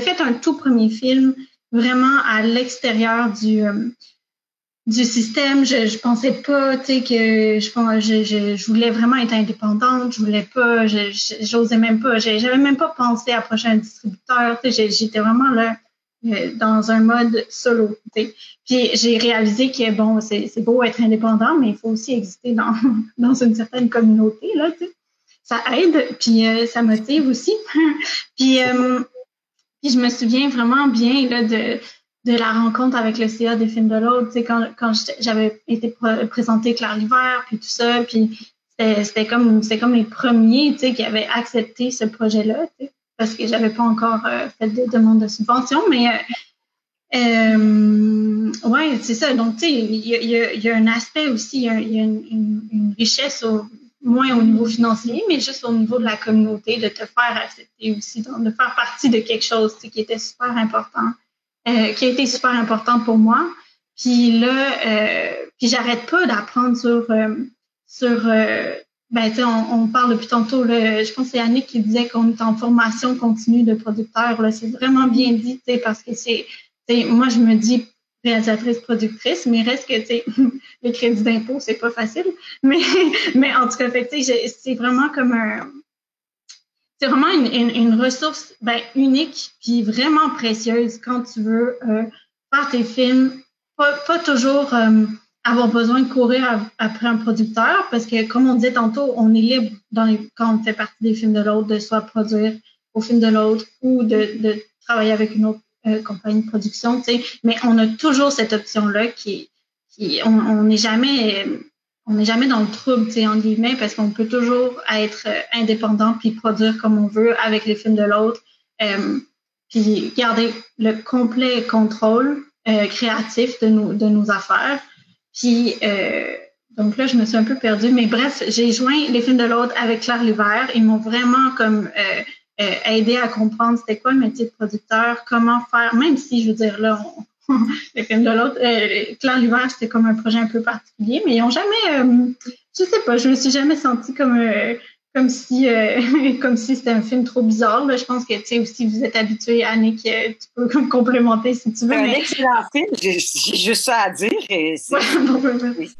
fait un tout premier film vraiment à l'extérieur du système. Je pensais pas, tu sais, que je voulais vraiment être indépendante. Je voulais pas, j'osais même pas. J'avais même pas pensé à approcher un distributeur. Tu sais, j'étais vraiment là dans un mode solo. Tu sais. Puis j'ai réalisé que bon, c'est beau être indépendant, mais il faut aussi exister dans une certaine communauté là. Tu sais. Ça aide, puis ça motive aussi. Puis je me souviens vraiment bien là de la rencontre avec le CA des films de l'autre, tu sais, quand j'avais été présentée Claire l'hiver, puis tout ça, puis c'était comme les premiers, tu sais, qui avaient accepté ce projet-là, tu sais, parce que j'avais pas encore fait de demande de subvention, mais Ouais, c'est ça. Donc, tu sais, il y a un aspect aussi, il y a une richesse moins au niveau financier, mais juste au niveau de la communauté, de te faire accepter aussi, de faire partie de quelque chose qui était super important, qui a été super important pour moi. Puis là, puis j'arrête pas d'apprendre ben, tu sais, on parle depuis tantôt, là, je pense que c'est Annick qui disait qu'on est en formation continue de producteur. Là, c'est vraiment bien dit, tu sais, parce que moi, je me dis réalisatrice, productrice, mais reste que, tu sais, les crédits d'impôt, c'est pas facile. Mais en tout cas, fait, tu sais, c'est vraiment comme c'est vraiment une ressource, ben, unique puis vraiment précieuse quand tu veux faire tes films. Pas toujours avoir besoin de courir après un producteur, parce que, comme on disait tantôt, on est libre quand on fait partie des films de l'autre, de soit produire au film de l'autre ou de travailler avec une autre compagnie de production, tu sais. Mais on a toujours cette option-là on n'est jamais dans le trouble, tu sais, entre guillemets, parce qu'on peut toujours être indépendant puis produire comme on veut avec les films de l'autre, puis garder le complet contrôle créatif de nos affaires. Puis, donc là, je me suis un peu perdue. Mais bref, j'ai joint les films de l'autre avec Claire Luvert. Ils m'ont vraiment comme aidé à comprendre c'était quoi le métier de producteur, comment faire, même si, je veux dire, là, les films de l'autre, Claire Luvert, c'était comme un projet un peu particulier, mais ils n'ont jamais, je sais pas, je me suis jamais sentie comme si c'était un film trop bizarre. Là. Je pense que, tu sais, aussi, vous êtes habitué, Annick, tu peux complémenter si tu veux. C'est un excellent film, j'ai juste ça à dire. Et c'est... Oui.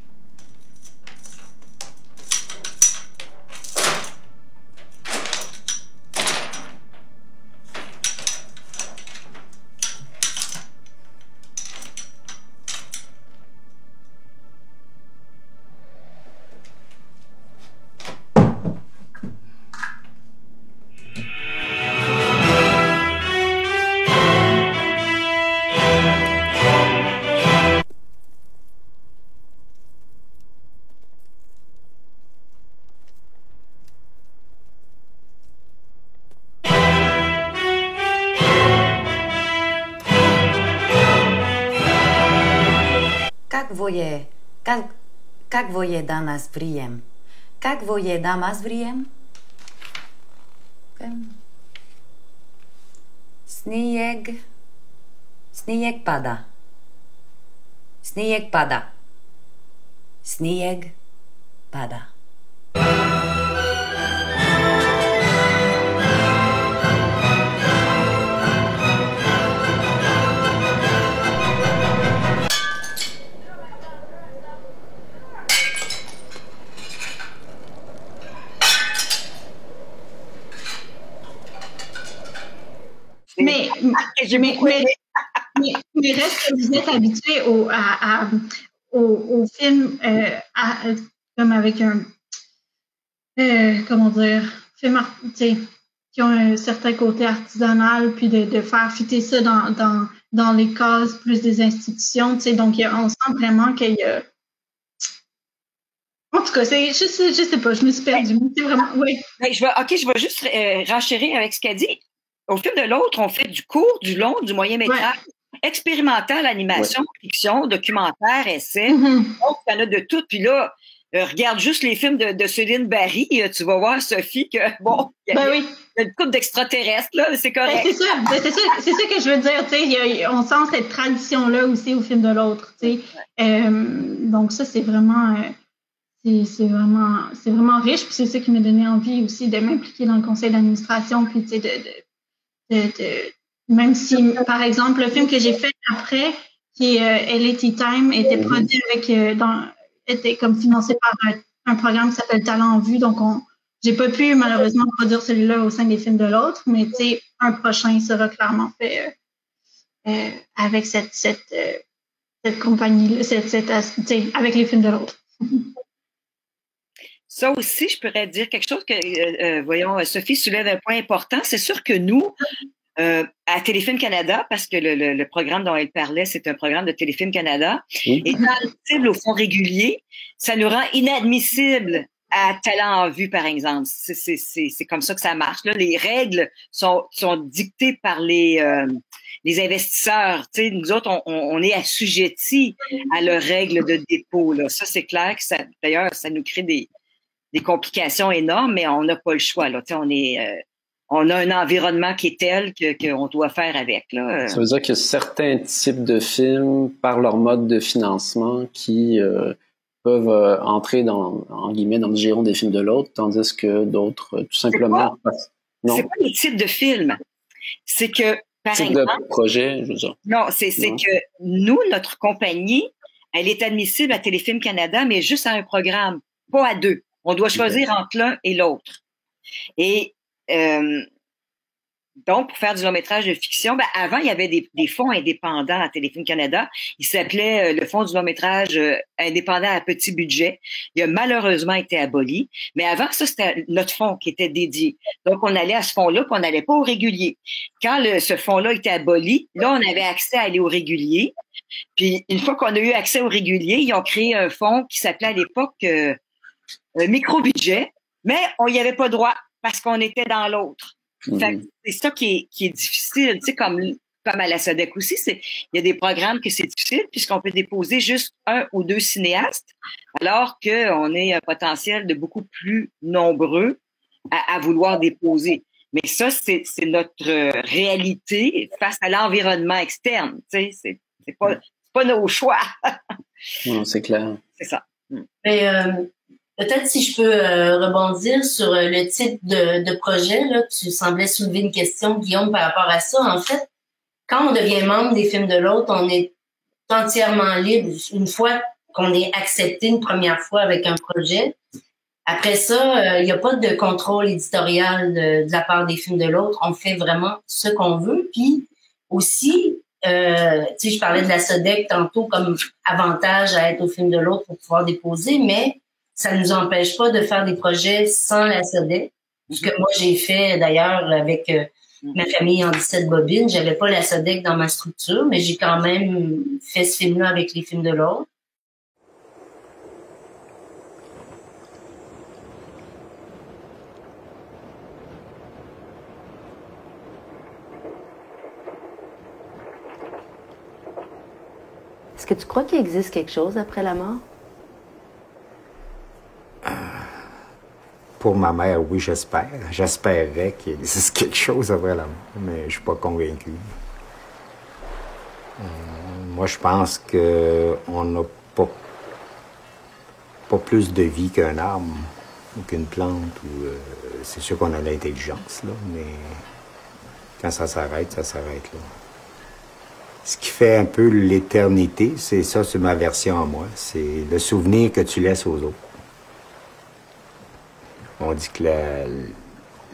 Как во еда нас прием? Как во еда нас прием? Снег пада. Снег пада. Снег пада. Mais reste que vous êtes habitué au film comme avec un comment dire, film qui ont un certain côté artisanal, puis de faire fitter ça dans les cases plus des institutions, donc on sent vraiment qu'il y a... En tout cas, je sais pas, je me suis perdue. C'est vraiment, oui. Je vais juste renchérir avec ce qu'elle dit. Au fil de l'autre, on fait du court, du long, du moyen métrage, expérimental, animation, fiction, documentaire, essai. Donc, il y en a de tout. Puis là, regarde juste les films de Céline Barry. Tu vas voir, Sophie, que bon, il y a une couple d'extraterrestres, là, c'est correct. C'est ça que je veux dire. On sent cette tradition-là aussi au film de l'autre. Donc, ça, c'est vraiment... C'est vraiment riche. Puis c'est ça qui m'a donné envie aussi de m'impliquer dans le conseil d'administration. Puis, tu sais, même si, par exemple, le film que j'ai fait après, qui est LA Tea Time, était produit était comme financé par un programme qui s'appelle Talent en vue. Donc, j'ai pas pu malheureusement produire celui-là au sein des films de l'autre, mais tu sais, un prochain sera clairement fait avec cette compagnie, avec les films de l'autre. Ça aussi, je pourrais dire quelque chose que, voyons, Sophie soulève un point important. C'est sûr que nous, à Téléfilm Canada, parce que le programme dont elle parlait, c'est un programme de Téléfilm Canada, étant admissible au fonds régulier, ça nous rend inadmissible à talent en vue, par exemple. C'est comme ça que ça marche. Là. Les règles sont dictées par les investisseurs. Tu sais, nous autres, on est assujettis à leurs règles de dépôt. Là. Ça, c'est clair que ça, d'ailleurs, ça nous crée des complications énormes, mais on n'a pas le choix. Là. Tu sais, on a un environnement qui est tel qu'on doit faire avec. Là. Ça veut dire qu'il y a certains types de films, par leur mode de financement, qui peuvent entrer en guillemets dans le giron des films de l'autre, tandis que d'autres, tout simplement... C'est pas les types de films. C'est que, par exemple... de projet, je veux dire. Non, c'est que nous, notre compagnie, elle est admissible à Téléfilm Canada, mais juste à un programme, pas à deux. On doit choisir entre l'un et l'autre. Et donc, pour faire du long-métrage de fiction, avant, il y avait des fonds indépendants à Téléfilm Canada. Il s'appelait le Fonds du long-métrage indépendant à petit budget. Il a malheureusement été aboli. Mais avant ça, c'était notre fonds qui était dédié. Donc, on allait à ce fonds-là, puis on n'allait pas au régulier. Quand ce fonds-là était aboli, là, on avait accès à aller au régulier. Puis, une fois qu'on a eu accès au régulier, ils ont créé un fonds qui s'appelait à l'époque micro-budget, mais on n'y avait pas droit parce qu'on était dans l'autre. Fait que c'est ça qui est difficile, tu sais, comme à la SODEC aussi, il y a des programmes que c'est difficile puisqu'on peut déposer juste 1 ou 2 cinéastes, alors qu'on est un potentiel de beaucoup plus nombreux à vouloir déposer. Mais ça, c'est notre réalité face à l'environnement externe, tu sais, c'est pas nos choix. Non, c'est clair. C'est ça. Mais, peut-être si je peux rebondir sur le type de projet, là, tu semblais soulever une question, Guillaume, par rapport à ça. En fait, quand on devient membre des Films de l'autre, on est entièrement libre. Une fois qu'on est accepté une première fois avec un projet, après ça, il n'y a pas de contrôle éditorial de la part des Films de l'autre. On fait vraiment ce qu'on veut. Puis aussi, tu sais, je parlais de la SODEC tantôt comme avantage à être au Film de l'autre pour pouvoir déposer, mais ça ne nous empêche pas de faire des projets sans la SODEC. Ce que moi, j'ai fait d'ailleurs avec ma famille en 17 bobines. J'avais pas la SODEC dans ma structure, mais j'ai quand même fait ce film-là avec les Films de l'autre. Est-ce que tu crois qu'il existe quelque chose après la mort? Pour ma mère, oui, j'espère. J'espérais qu'il existe quelque chose après la mort, mais je suis pas convaincu. Moi, je pense qu'on n'a pas plus de vie qu'un arbre ou qu'une plante. C'est sûr qu'on a l'intelligence, là, mais quand ça s'arrête là. Ce qui fait un peu l'éternité, c'est ça, c'est ma version à moi. C'est le souvenir que tu laisses aux autres. On dit que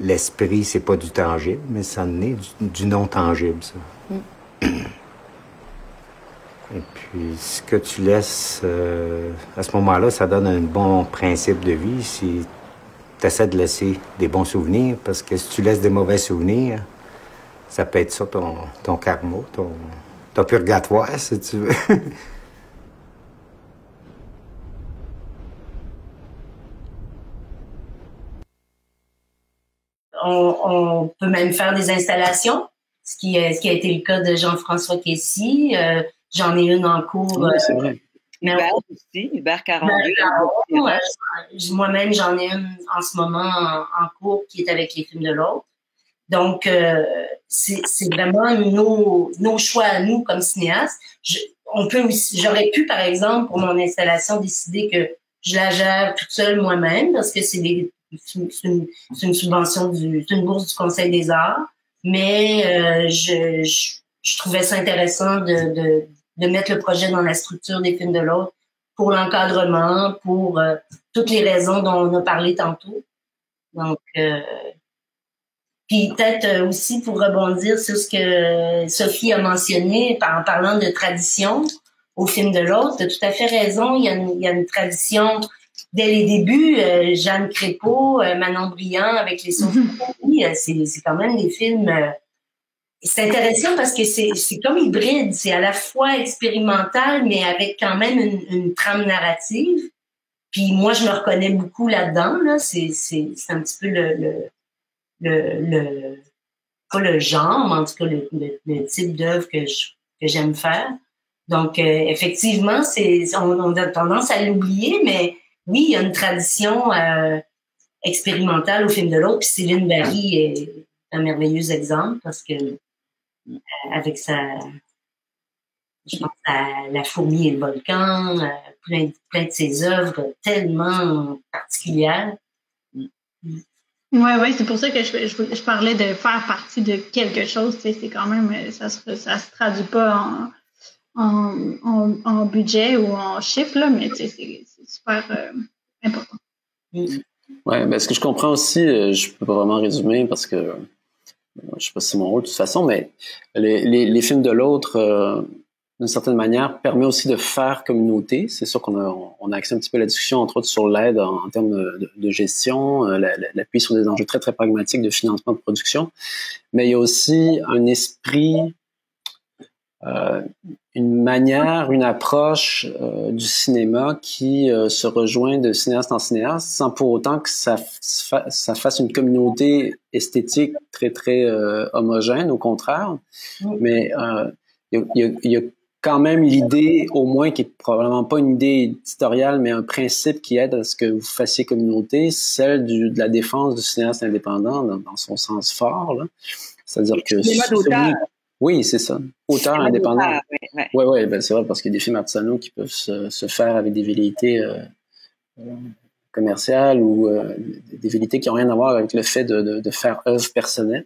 l'esprit, c'est pas du tangible, mais ça en est du non-tangible, ça. Et puis, ce que tu laisses, à ce moment-là, ça donne un bon principe de vie si tu essaies de laisser des bons souvenirs, parce que si tu laisses des mauvais souvenirs, ça peut être ça, ton karma, ton purgatoire, si tu veux. On peut même faire des installations, ce qui a été le cas de Jean-François Kessy. J'en ai une en cours. Oui, c'est vrai. Hubert aussi, Hubert Caron. Moi-même, j'en ai une en ce moment en cours qui est avec les Films de l'autre. Donc, c'est vraiment nos choix à nous comme cinéastes. J'aurais pu, par exemple, pour mon installation, décider que je la gère toute seule moi-même parce que c'est une subvention c'est une bourse du Conseil des arts. Mais je trouvais ça intéressant de mettre le projet dans la structure des Films de l'autre pour l'encadrement, pour toutes les raisons dont on a parlé tantôt. Donc, puis peut-être aussi pour rebondir sur ce que Sophie a mentionné en parlant de tradition au Film de l'autre, tu as tout à fait raison. Il y a une tradition dès les débuts. Jeanne Crépeau, Manon Brillant avec les Sauves, c'est quand même des films. C'est intéressant parce que c'est comme hybride. C'est à la fois expérimental, mais avec quand même une trame narrative. Puis moi, je me reconnais beaucoup là-dedans. Là. C'est un petit peu pas le genre, mais en tout cas le type d'œuvre que j'aime faire. Donc, effectivement, on a tendance à l'oublier, mais oui, il y a une tradition expérimentale au film de l'autre. Puis Céline Barry est un merveilleux exemple parce que avec je pense à La fourmi et le volcan, plein de ses œuvres tellement particulières. Ouais, c'est pour ça que je parlais de faire partie de quelque chose. Tu sais, c'est quand même, ça se traduit pas en budget ou en chiffres, là, mais tu sais, c'est super important. Ouais, ben ce que je comprends aussi, je peux pas vraiment résumer parce que je sais pas si c'est mon rôle de toute façon, mais les films de l'autre, d'une certaine manière, permet aussi de faire communauté. C'est sûr qu'on a axé un petit peu la discussion, entre autres, sur l'aide en termes de gestion, l'appui sur des enjeux très, très pragmatiques de financement de production. Mais il y a aussi un esprit, une manière, une approche du cinéma qui se rejoint de cinéaste en cinéaste, sans pour autant que ça fasse une communauté esthétique très, très homogène, au contraire. Mais il y a quand même l'idée, au moins, qui est probablement pas une idée éditoriale, mais un principe qui aide à ce que vous fassiez communauté, celle de la défense du cinéaste indépendant dans son sens fort, là. C'est-à-dire que... Oui, c'est ça. Auteur indépendant. Oui, ben c'est vrai, parce qu'il y a des films artisanaux qui peuvent se faire avec des velléités commerciales ou des velléités qui n'ont rien à voir avec le fait de faire œuvre personnelle.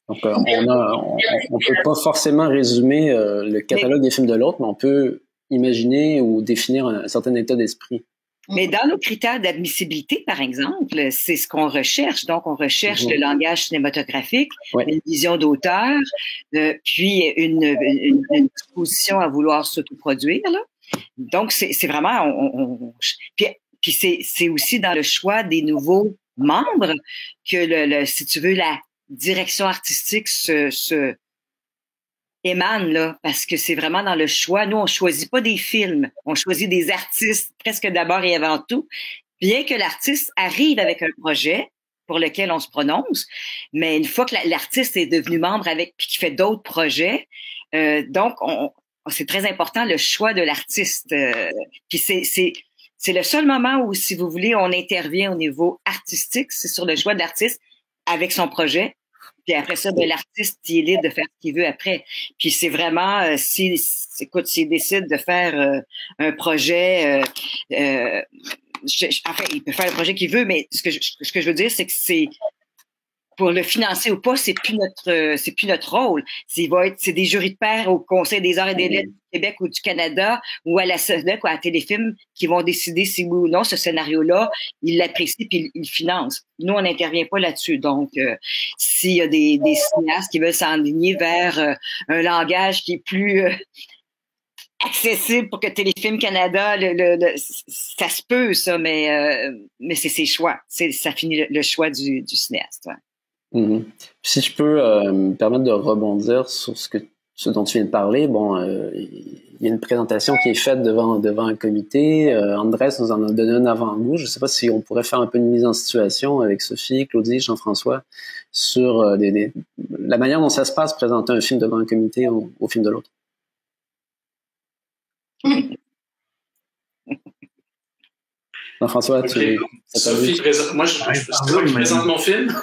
Donc, on peut pas forcément résumer le catalogue des films de l'autre, mais on peut imaginer ou définir un certain état d'esprit. Mais dans nos critères d'admissibilité, par exemple, c'est ce qu'on recherche. Donc, on recherche le langage cinématographique, une vision d'auteur, puis une disposition à vouloir s'autoproduire, là. Donc, c'est vraiment... Puis c'est aussi dans le choix des nouveaux membres que, si tu veux, la direction artistique se émane, là, parce que c'est vraiment dans le choix. Nous, on choisit pas des films, on choisit des artistes presque d'abord et avant tout, bien que l'artiste arrive avec un projet pour lequel on se prononce, mais une fois que l'artiste est devenu membre puis qu'il fait d'autres projets, donc c'est très important le choix de l'artiste. Puis c'est le seul moment où, si vous voulez, on intervient au niveau artistique, c'est sur le choix de l'artiste avec son projet. Puis après ça, l'artiste, il est libre de faire ce qu'il veut après. Puis c'est vraiment, s'il décide de faire un projet, enfin, il peut faire le projet qu'il veut, mais ce que je veux dire, c'est que c'est pour le financer ou pas, c'est plus notre rôle. C'est des jurys de pairs au Conseil des arts et des lettres du Québec ou du Canada ou à la SODEC ou à Téléfilm qui vont décider si oui ou non ce scénario-là, ils l'apprécient puis ils le financent. Nous, on n'intervient pas là-dessus. Donc, s'il y a des cinéastes qui veulent s'enligner vers un langage qui est plus accessible pour que Téléfilm Canada, ça se peut, ça, mais c'est ses choix. Ça finit le choix du cinéaste. Ouais. Mm-hmm. Si je peux me permettre de rebondir sur ce dont tu viens de parler, bon, il y a une présentation qui est faite devant un comité. Andrés nous en a donné un avant-goût. Je ne sais pas si on pourrait faire un peu une mise en situation avec Sophie, Claudie, Jean-François sur la manière dont ça se passe présenter un film devant un comité au film de l'autre. Jean-François, okay. Sophie, je présente mon film.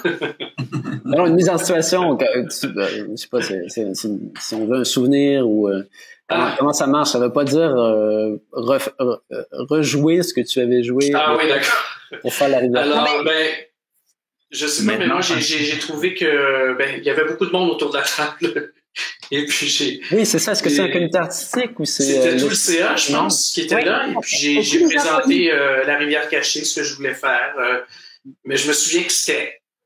Alors, une mise en situation, je sais pas, si on veut un souvenir ou comment ça marche, ça veut pas dire rejouer ce que tu avais joué. Ah oui, d'accord. Pour faire la rivière. Alors, je sais pas, mais moi, j'ai trouvé que il y avait beaucoup de monde autour de la table. Et puis oui, c'est ça. Est-ce que c'est un comité artistique ou c'est... C'était tout le CA, je pense, qui était là. Et puis j'ai présenté La rivière cachée, ce que je voulais faire. Mais je me souviens que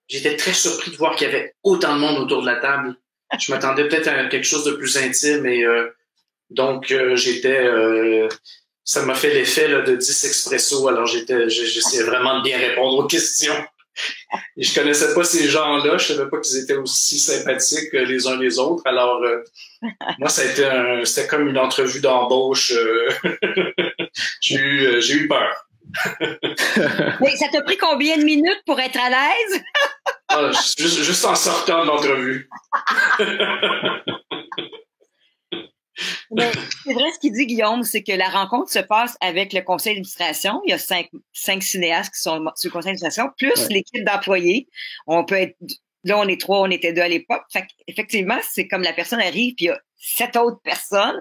j'étais très surpris de voir qu'il y avait autant de monde autour de la table. Je m'attendais peut-être à quelque chose de plus intime. Et donc, ça m'a fait l'effet de 10 expresso. Alors, j'essayais vraiment de bien répondre aux questions. Et je connaissais pas ces gens-là, je savais pas qu'ils étaient aussi sympathiques les uns les autres. Alors, moi, c'était comme une entrevue d'embauche J'ai eu peur. Mais ça t'a pris combien de minutes pour être à l'aise? Juste en sortant de l'entrevue. Mais c'est vrai ce qu'il dit, Guillaume, c'est que la rencontre se passe avec le conseil d'administration. Il y a cinq cinéastes qui sont sur le conseil d'administration, plus l'équipe d'employés. On peut être, là, on est 3, on était 2 à l'époque. Fait effectivement, c'est comme la personne arrive, puis il y a 7 autres personnes.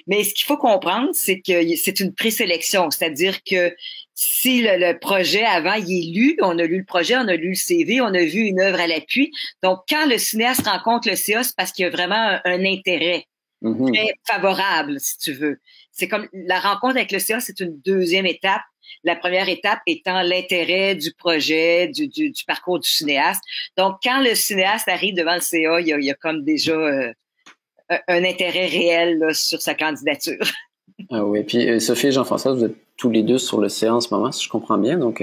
Mais ce qu'il faut comprendre, c'est que c'est une présélection. C'est-à-dire que si le projet avant, il est lu, on a lu le projet, on a lu le CV, on a vu une œuvre à l'appui. Donc, quand le cinéaste rencontre le CA, c'est parce qu'il y a vraiment un intérêt. Très favorable, si tu veux. C'est comme la rencontre avec le CA, c'est une deuxième étape. La première étape étant l'intérêt du projet, du parcours du cinéaste. Donc, quand le cinéaste arrive devant le CA, il y a comme déjà un intérêt réel là, sur sa candidature. Ah oui, puis Sophie et Jean-François, vous êtes tous les deux sur le CA en ce moment, si je comprends bien. Donc,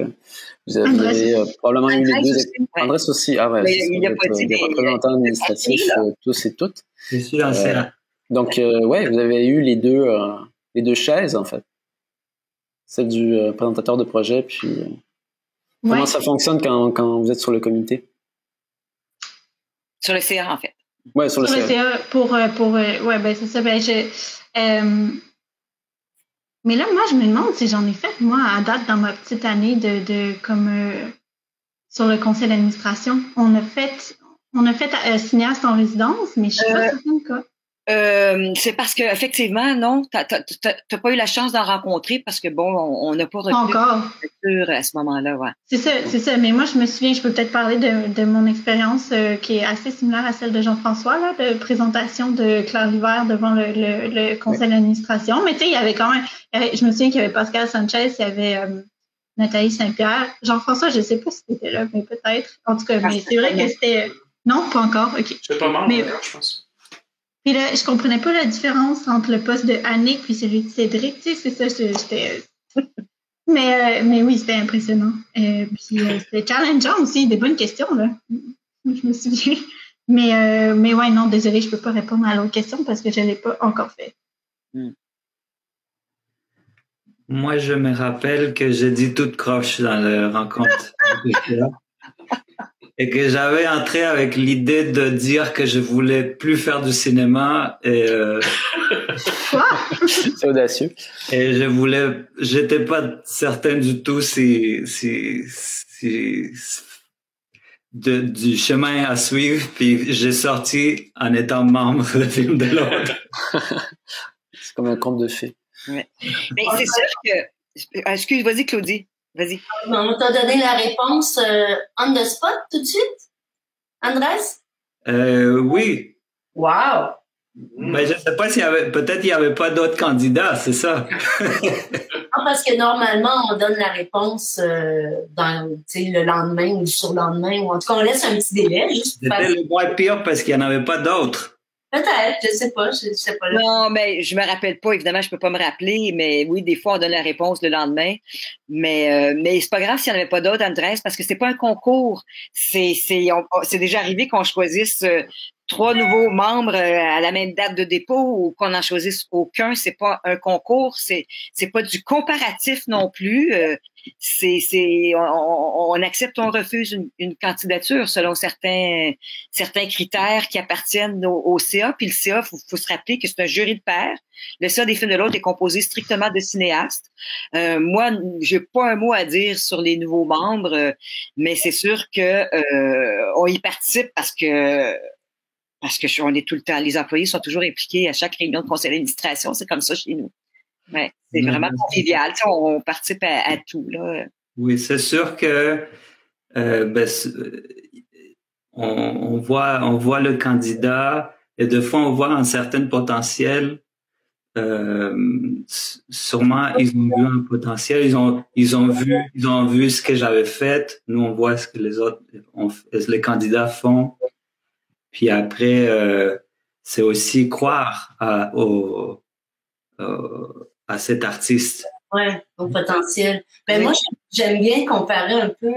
vous avez probablement eu les deux. Andrés aussi. Ah ouais, il n'y a pas dit des représentants administratifs, tous et toutes. Je suis en CA. Donc, ouais, vous avez eu les deux chaises, en fait. Celle du présentateur de projet, puis comment ça fonctionne quand vous êtes sur le comité? Sur le CA, en fait. Ouais, sur le CA. Le CA ouais, ben c'est ça. Ben, mais là, moi, je me demande si j'en ai fait, moi, à date, dans ma petite année sur le conseil d'administration. On a fait cinéaste en résidence, mais je suis pas certaine quoi. C'est parce que effectivement, non, t'as pas eu la chance d'en rencontrer parce que bon, on n'a pas retenu à ce moment-là, ouais. C'est ça. Mais moi, je me souviens, je peux peut-être parler de mon expérience qui est assez similaire à celle de Jean-François, là, de présentation de Claire Liver devant le conseil d'administration. Mais tu sais, il y avait quand même, je me souviens qu'il y avait Pascal Sanchez, il y avait Nathalie Saint-Pierre, Jean-François, je sais pas si c'était là, mais peut-être. En tout cas, mais c'est vrai que c'était, non, pas encore. Ok. C'est pas mal, je pense. Puis là, je comprenais pas la différence entre le poste de Annick puis celui de Cédric. Tu sais, c'est ça, j'étais... mais oui, c'était impressionnant. Puis c'était challengeant aussi, des bonnes questions, là. Je me souviens. Mais ouais, non, désolée, je peux pas répondre à l'autre question parce que je l'ai pas encore fait. Moi, je me rappelle que j'ai dit toute croche dans la rencontre. Et que j'avais entré avec l'idée de dire que je voulais plus faire du cinéma et Quoi? C'est audacieux. Et j'étais pas certain du tout si du chemin à suivre, puis j'ai sorti en étant membre de Film de l'autre. C'est comme un conte de fées. Ouais. Mais c'est sûr que... Excuse, vas-y Claudie. Vas-y. On t'a donné la réponse on the spot tout de suite, Andrés? Oui. Wow. Mais je sais pas peut-être il y avait pas d'autres candidats, c'est ça. Non, parce que normalement, on donne la réponse le lendemain ou le surlendemain, ou en tout cas, on laisse un petit délai. C'était le moins pire parce qu'il n'y en avait pas d'autres. Peut-être, je sais pas là. Non, mais je me rappelle pas, évidemment, je peux pas me rappeler, mais oui, des fois, on donne la réponse le lendemain. Mais c'est pas grave s'il n'y en avait pas d'autres, Andrés, parce que c'est pas un concours. C'est déjà arrivé qu'on choisisse 3 nouveaux membres à la même date de dépôt ou qu'on n'en choisisse aucun. C'est pas un concours, c'est pas du comparatif non plus. On accepte ou on refuse une candidature selon certains critères qui appartiennent au CA. Puis le CA, faut se rappeler que c'est un jury de pairs. Le CA des films de l'autre est composé strictement de cinéastes. Moi, j'ai pas un mot à dire sur les nouveaux membres, mais c'est sûr que on y participe parce que on est tout le temps, les employés sont toujours impliqués à chaque réunion de conseil d'administration, c'est comme ça chez nous. Ouais, c'est vraiment convivial, on participe à tout là. Oui, c'est sûr que on voit le candidat et des fois on voit un certain potentiel. Sûrement ils ont vu un potentiel, ils ont vu ce que j'avais fait. Nous on voit ce que les candidats font. Puis après, c'est aussi croire à cet artiste. Ouais, au potentiel. Ben moi, j'aime bien comparer un peu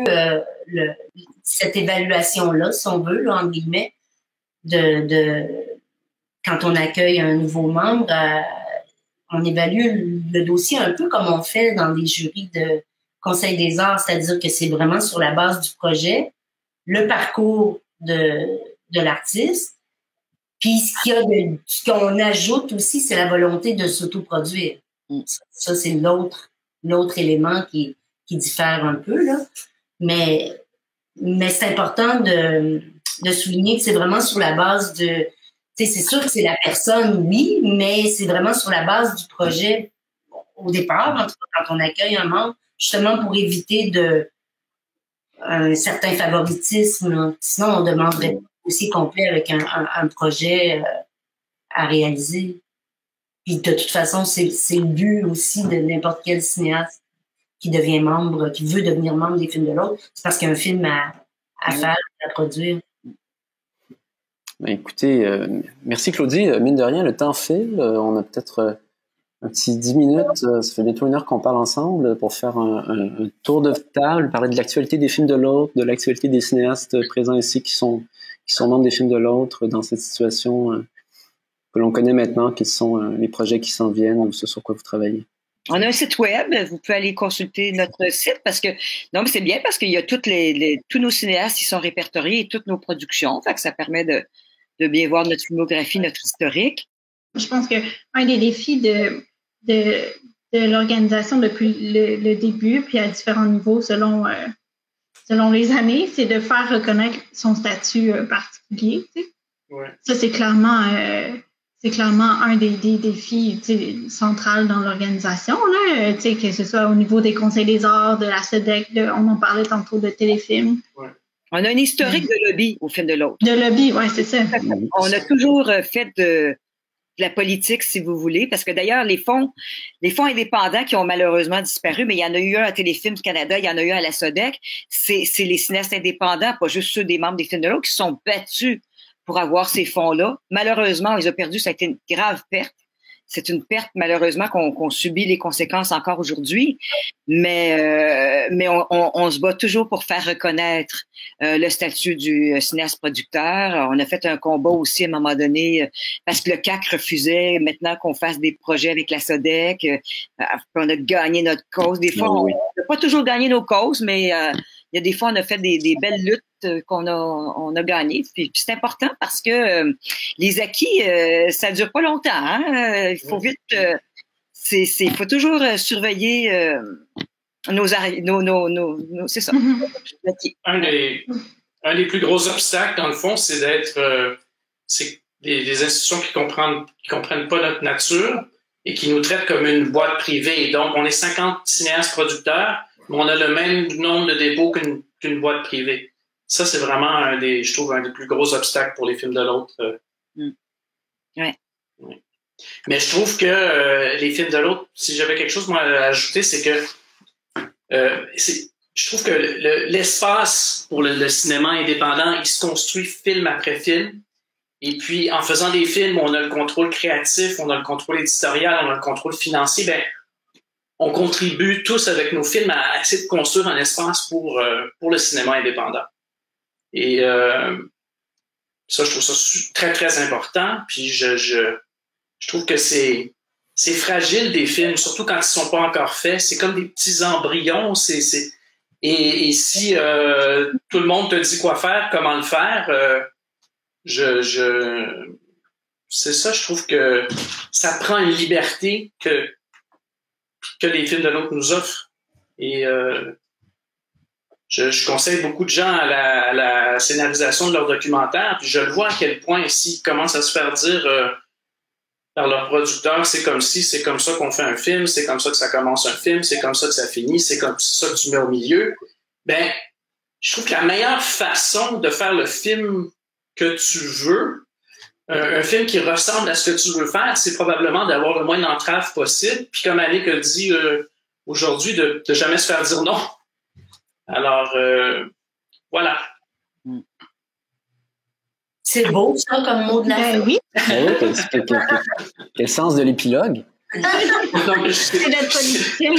cette évaluation-là, si on veut, là, entre guillemets, de quand on accueille un nouveau membre. on évalue le dossier un peu comme on fait dans les jurys de Conseil des arts, c'est-à-dire que c'est vraiment sur la base du projet, le parcours de l'artiste, puis ce qu'on ajoute aussi, c'est la volonté de s'autoproduire. Ça, c'est l'autre élément qui diffère un peu, là. Mais c'est important de souligner que c'est vraiment sur la base de... Tu sais, c'est sûr que c'est la personne, oui, mais c'est vraiment sur la base du projet au départ, en tout cas, quand on accueille un membre, justement pour éviter un certain favoritisme, là. Sinon, on demanderait aussi complet avec un projet à réaliser. Puis de toute façon, c'est le but aussi de n'importe quel cinéaste qui devient membre, qui veut devenir membre des films de l'autre, c'est parce qu'il y a un film à faire, à produire. Ben, écoutez, merci Claudie. Mine de rien, le temps file. On a peut-être un petit 10 minutes. Ça fait bientôt 1 heure qu'on parle ensemble pour faire un tour de table, parler de l'actualité des films de l'autre, de l'actualité des cinéastes présents ici qui sont membres des films de l'autre dans cette situation que l'on connaît maintenant, qui sont les projets qui s'en viennent ou ce sur quoi vous travaillez. On a un site web, vous pouvez aller consulter notre site parce que mais c'est bien parce qu'il y a tous nos cinéastes qui sont répertoriés et toutes nos productions, fait que ça permet de bien voir notre filmographie, notre historique. Je pense que un des défis de l'organisation depuis le début, puis à différents niveaux selon les années, c'est de faire reconnaître son statut particulier. Tu sais. Ouais. Ça, c'est clairement un des défis centrales dans l'organisation, là, que ce soit au niveau des conseils des arts, de la SODEC, on en parlait tantôt de téléfilms. Ouais. On a un historique de lobby au film de l'autre. De lobby, oui, c'est ça. On a toujours fait de la politique, si vous voulez, parce que d'ailleurs, les fonds indépendants qui ont malheureusement disparu, mais il y en a eu un à Téléfilm du Canada, il y en a eu un à la SODEC, c'est les cinéastes indépendants, pas juste ceux des membres des films de l'autre, qui se sont battus pour avoir ces fonds-là. Malheureusement, on les a perdus, ça a été une grave perte. C'est une perte, malheureusement, qu'on subit les conséquences encore aujourd'hui. Mais on se bat toujours pour faire reconnaître le statut du cinéaste producteur. On a fait un combat aussi à un moment donné parce que le CAC refusait maintenant qu'on fasse des projets avec la SODEC. On a gagné notre cause. Des fois, on n'a pas toujours gagné nos causes, mais il y a des fois, on a fait des belles luttes qu'on a gagnées. Puis c'est important parce que les acquis, ça dure pas longtemps. Hein? Il faut vite... il faut toujours surveiller c'est ça. Un des plus gros obstacles, dans le fond, c'est d'être... c'est des institutions qui comprennent pas notre nature et qui nous traitent comme une boîte privée. Donc, on est 50 cinéastes producteurs, mais on a le même nombre de dépôts qu'une boîte privée. Ça, c'est vraiment je trouve, un des plus gros obstacles pour les films de l'autre. Ouais. Mais je trouve que les films de l'autre, si j'avais quelque chose moi, à ajouter, c'est que je trouve que l'espace pour le cinéma indépendant, il se construit film après film. Et puis, en faisant des films, on a le contrôle créatif, on a le contrôle éditorial, on a le contrôle financier. Ben, on contribue tous avec nos films à essayer de construire un espace pour le cinéma indépendant. Et ça, je trouve ça très, très important. Puis je trouve que c'est fragile des films, surtout quand ils sont pas encore faits. C'est comme des petits embryons. Et si tout le monde te dit quoi faire, comment le faire, c'est ça, je trouve que ça prend une liberté que les films de l'autre nous offrent. Et je conseille beaucoup de gens à la scénarisation de leurs documentaires, puis je le vois à quel point s'ils commencent à se faire dire par leurs producteurs, c'est comme ça qu'on fait un film, c'est comme ça que ça commence un film, c'est comme ça que ça finit, c'est ça que tu mets au milieu. Ben, je trouve que la meilleure façon de faire le film que tu veux, un film qui ressemble à ce que tu veux faire, c'est probablement d'avoir le moins d'entraves possible. Puis comme Annick a dit aujourd'hui, de jamais se faire dire non. Alors, voilà. C'est beau, ça, comme mot de la fin. Oui. Quel sens de l'épilogue? C'est d'être politicien.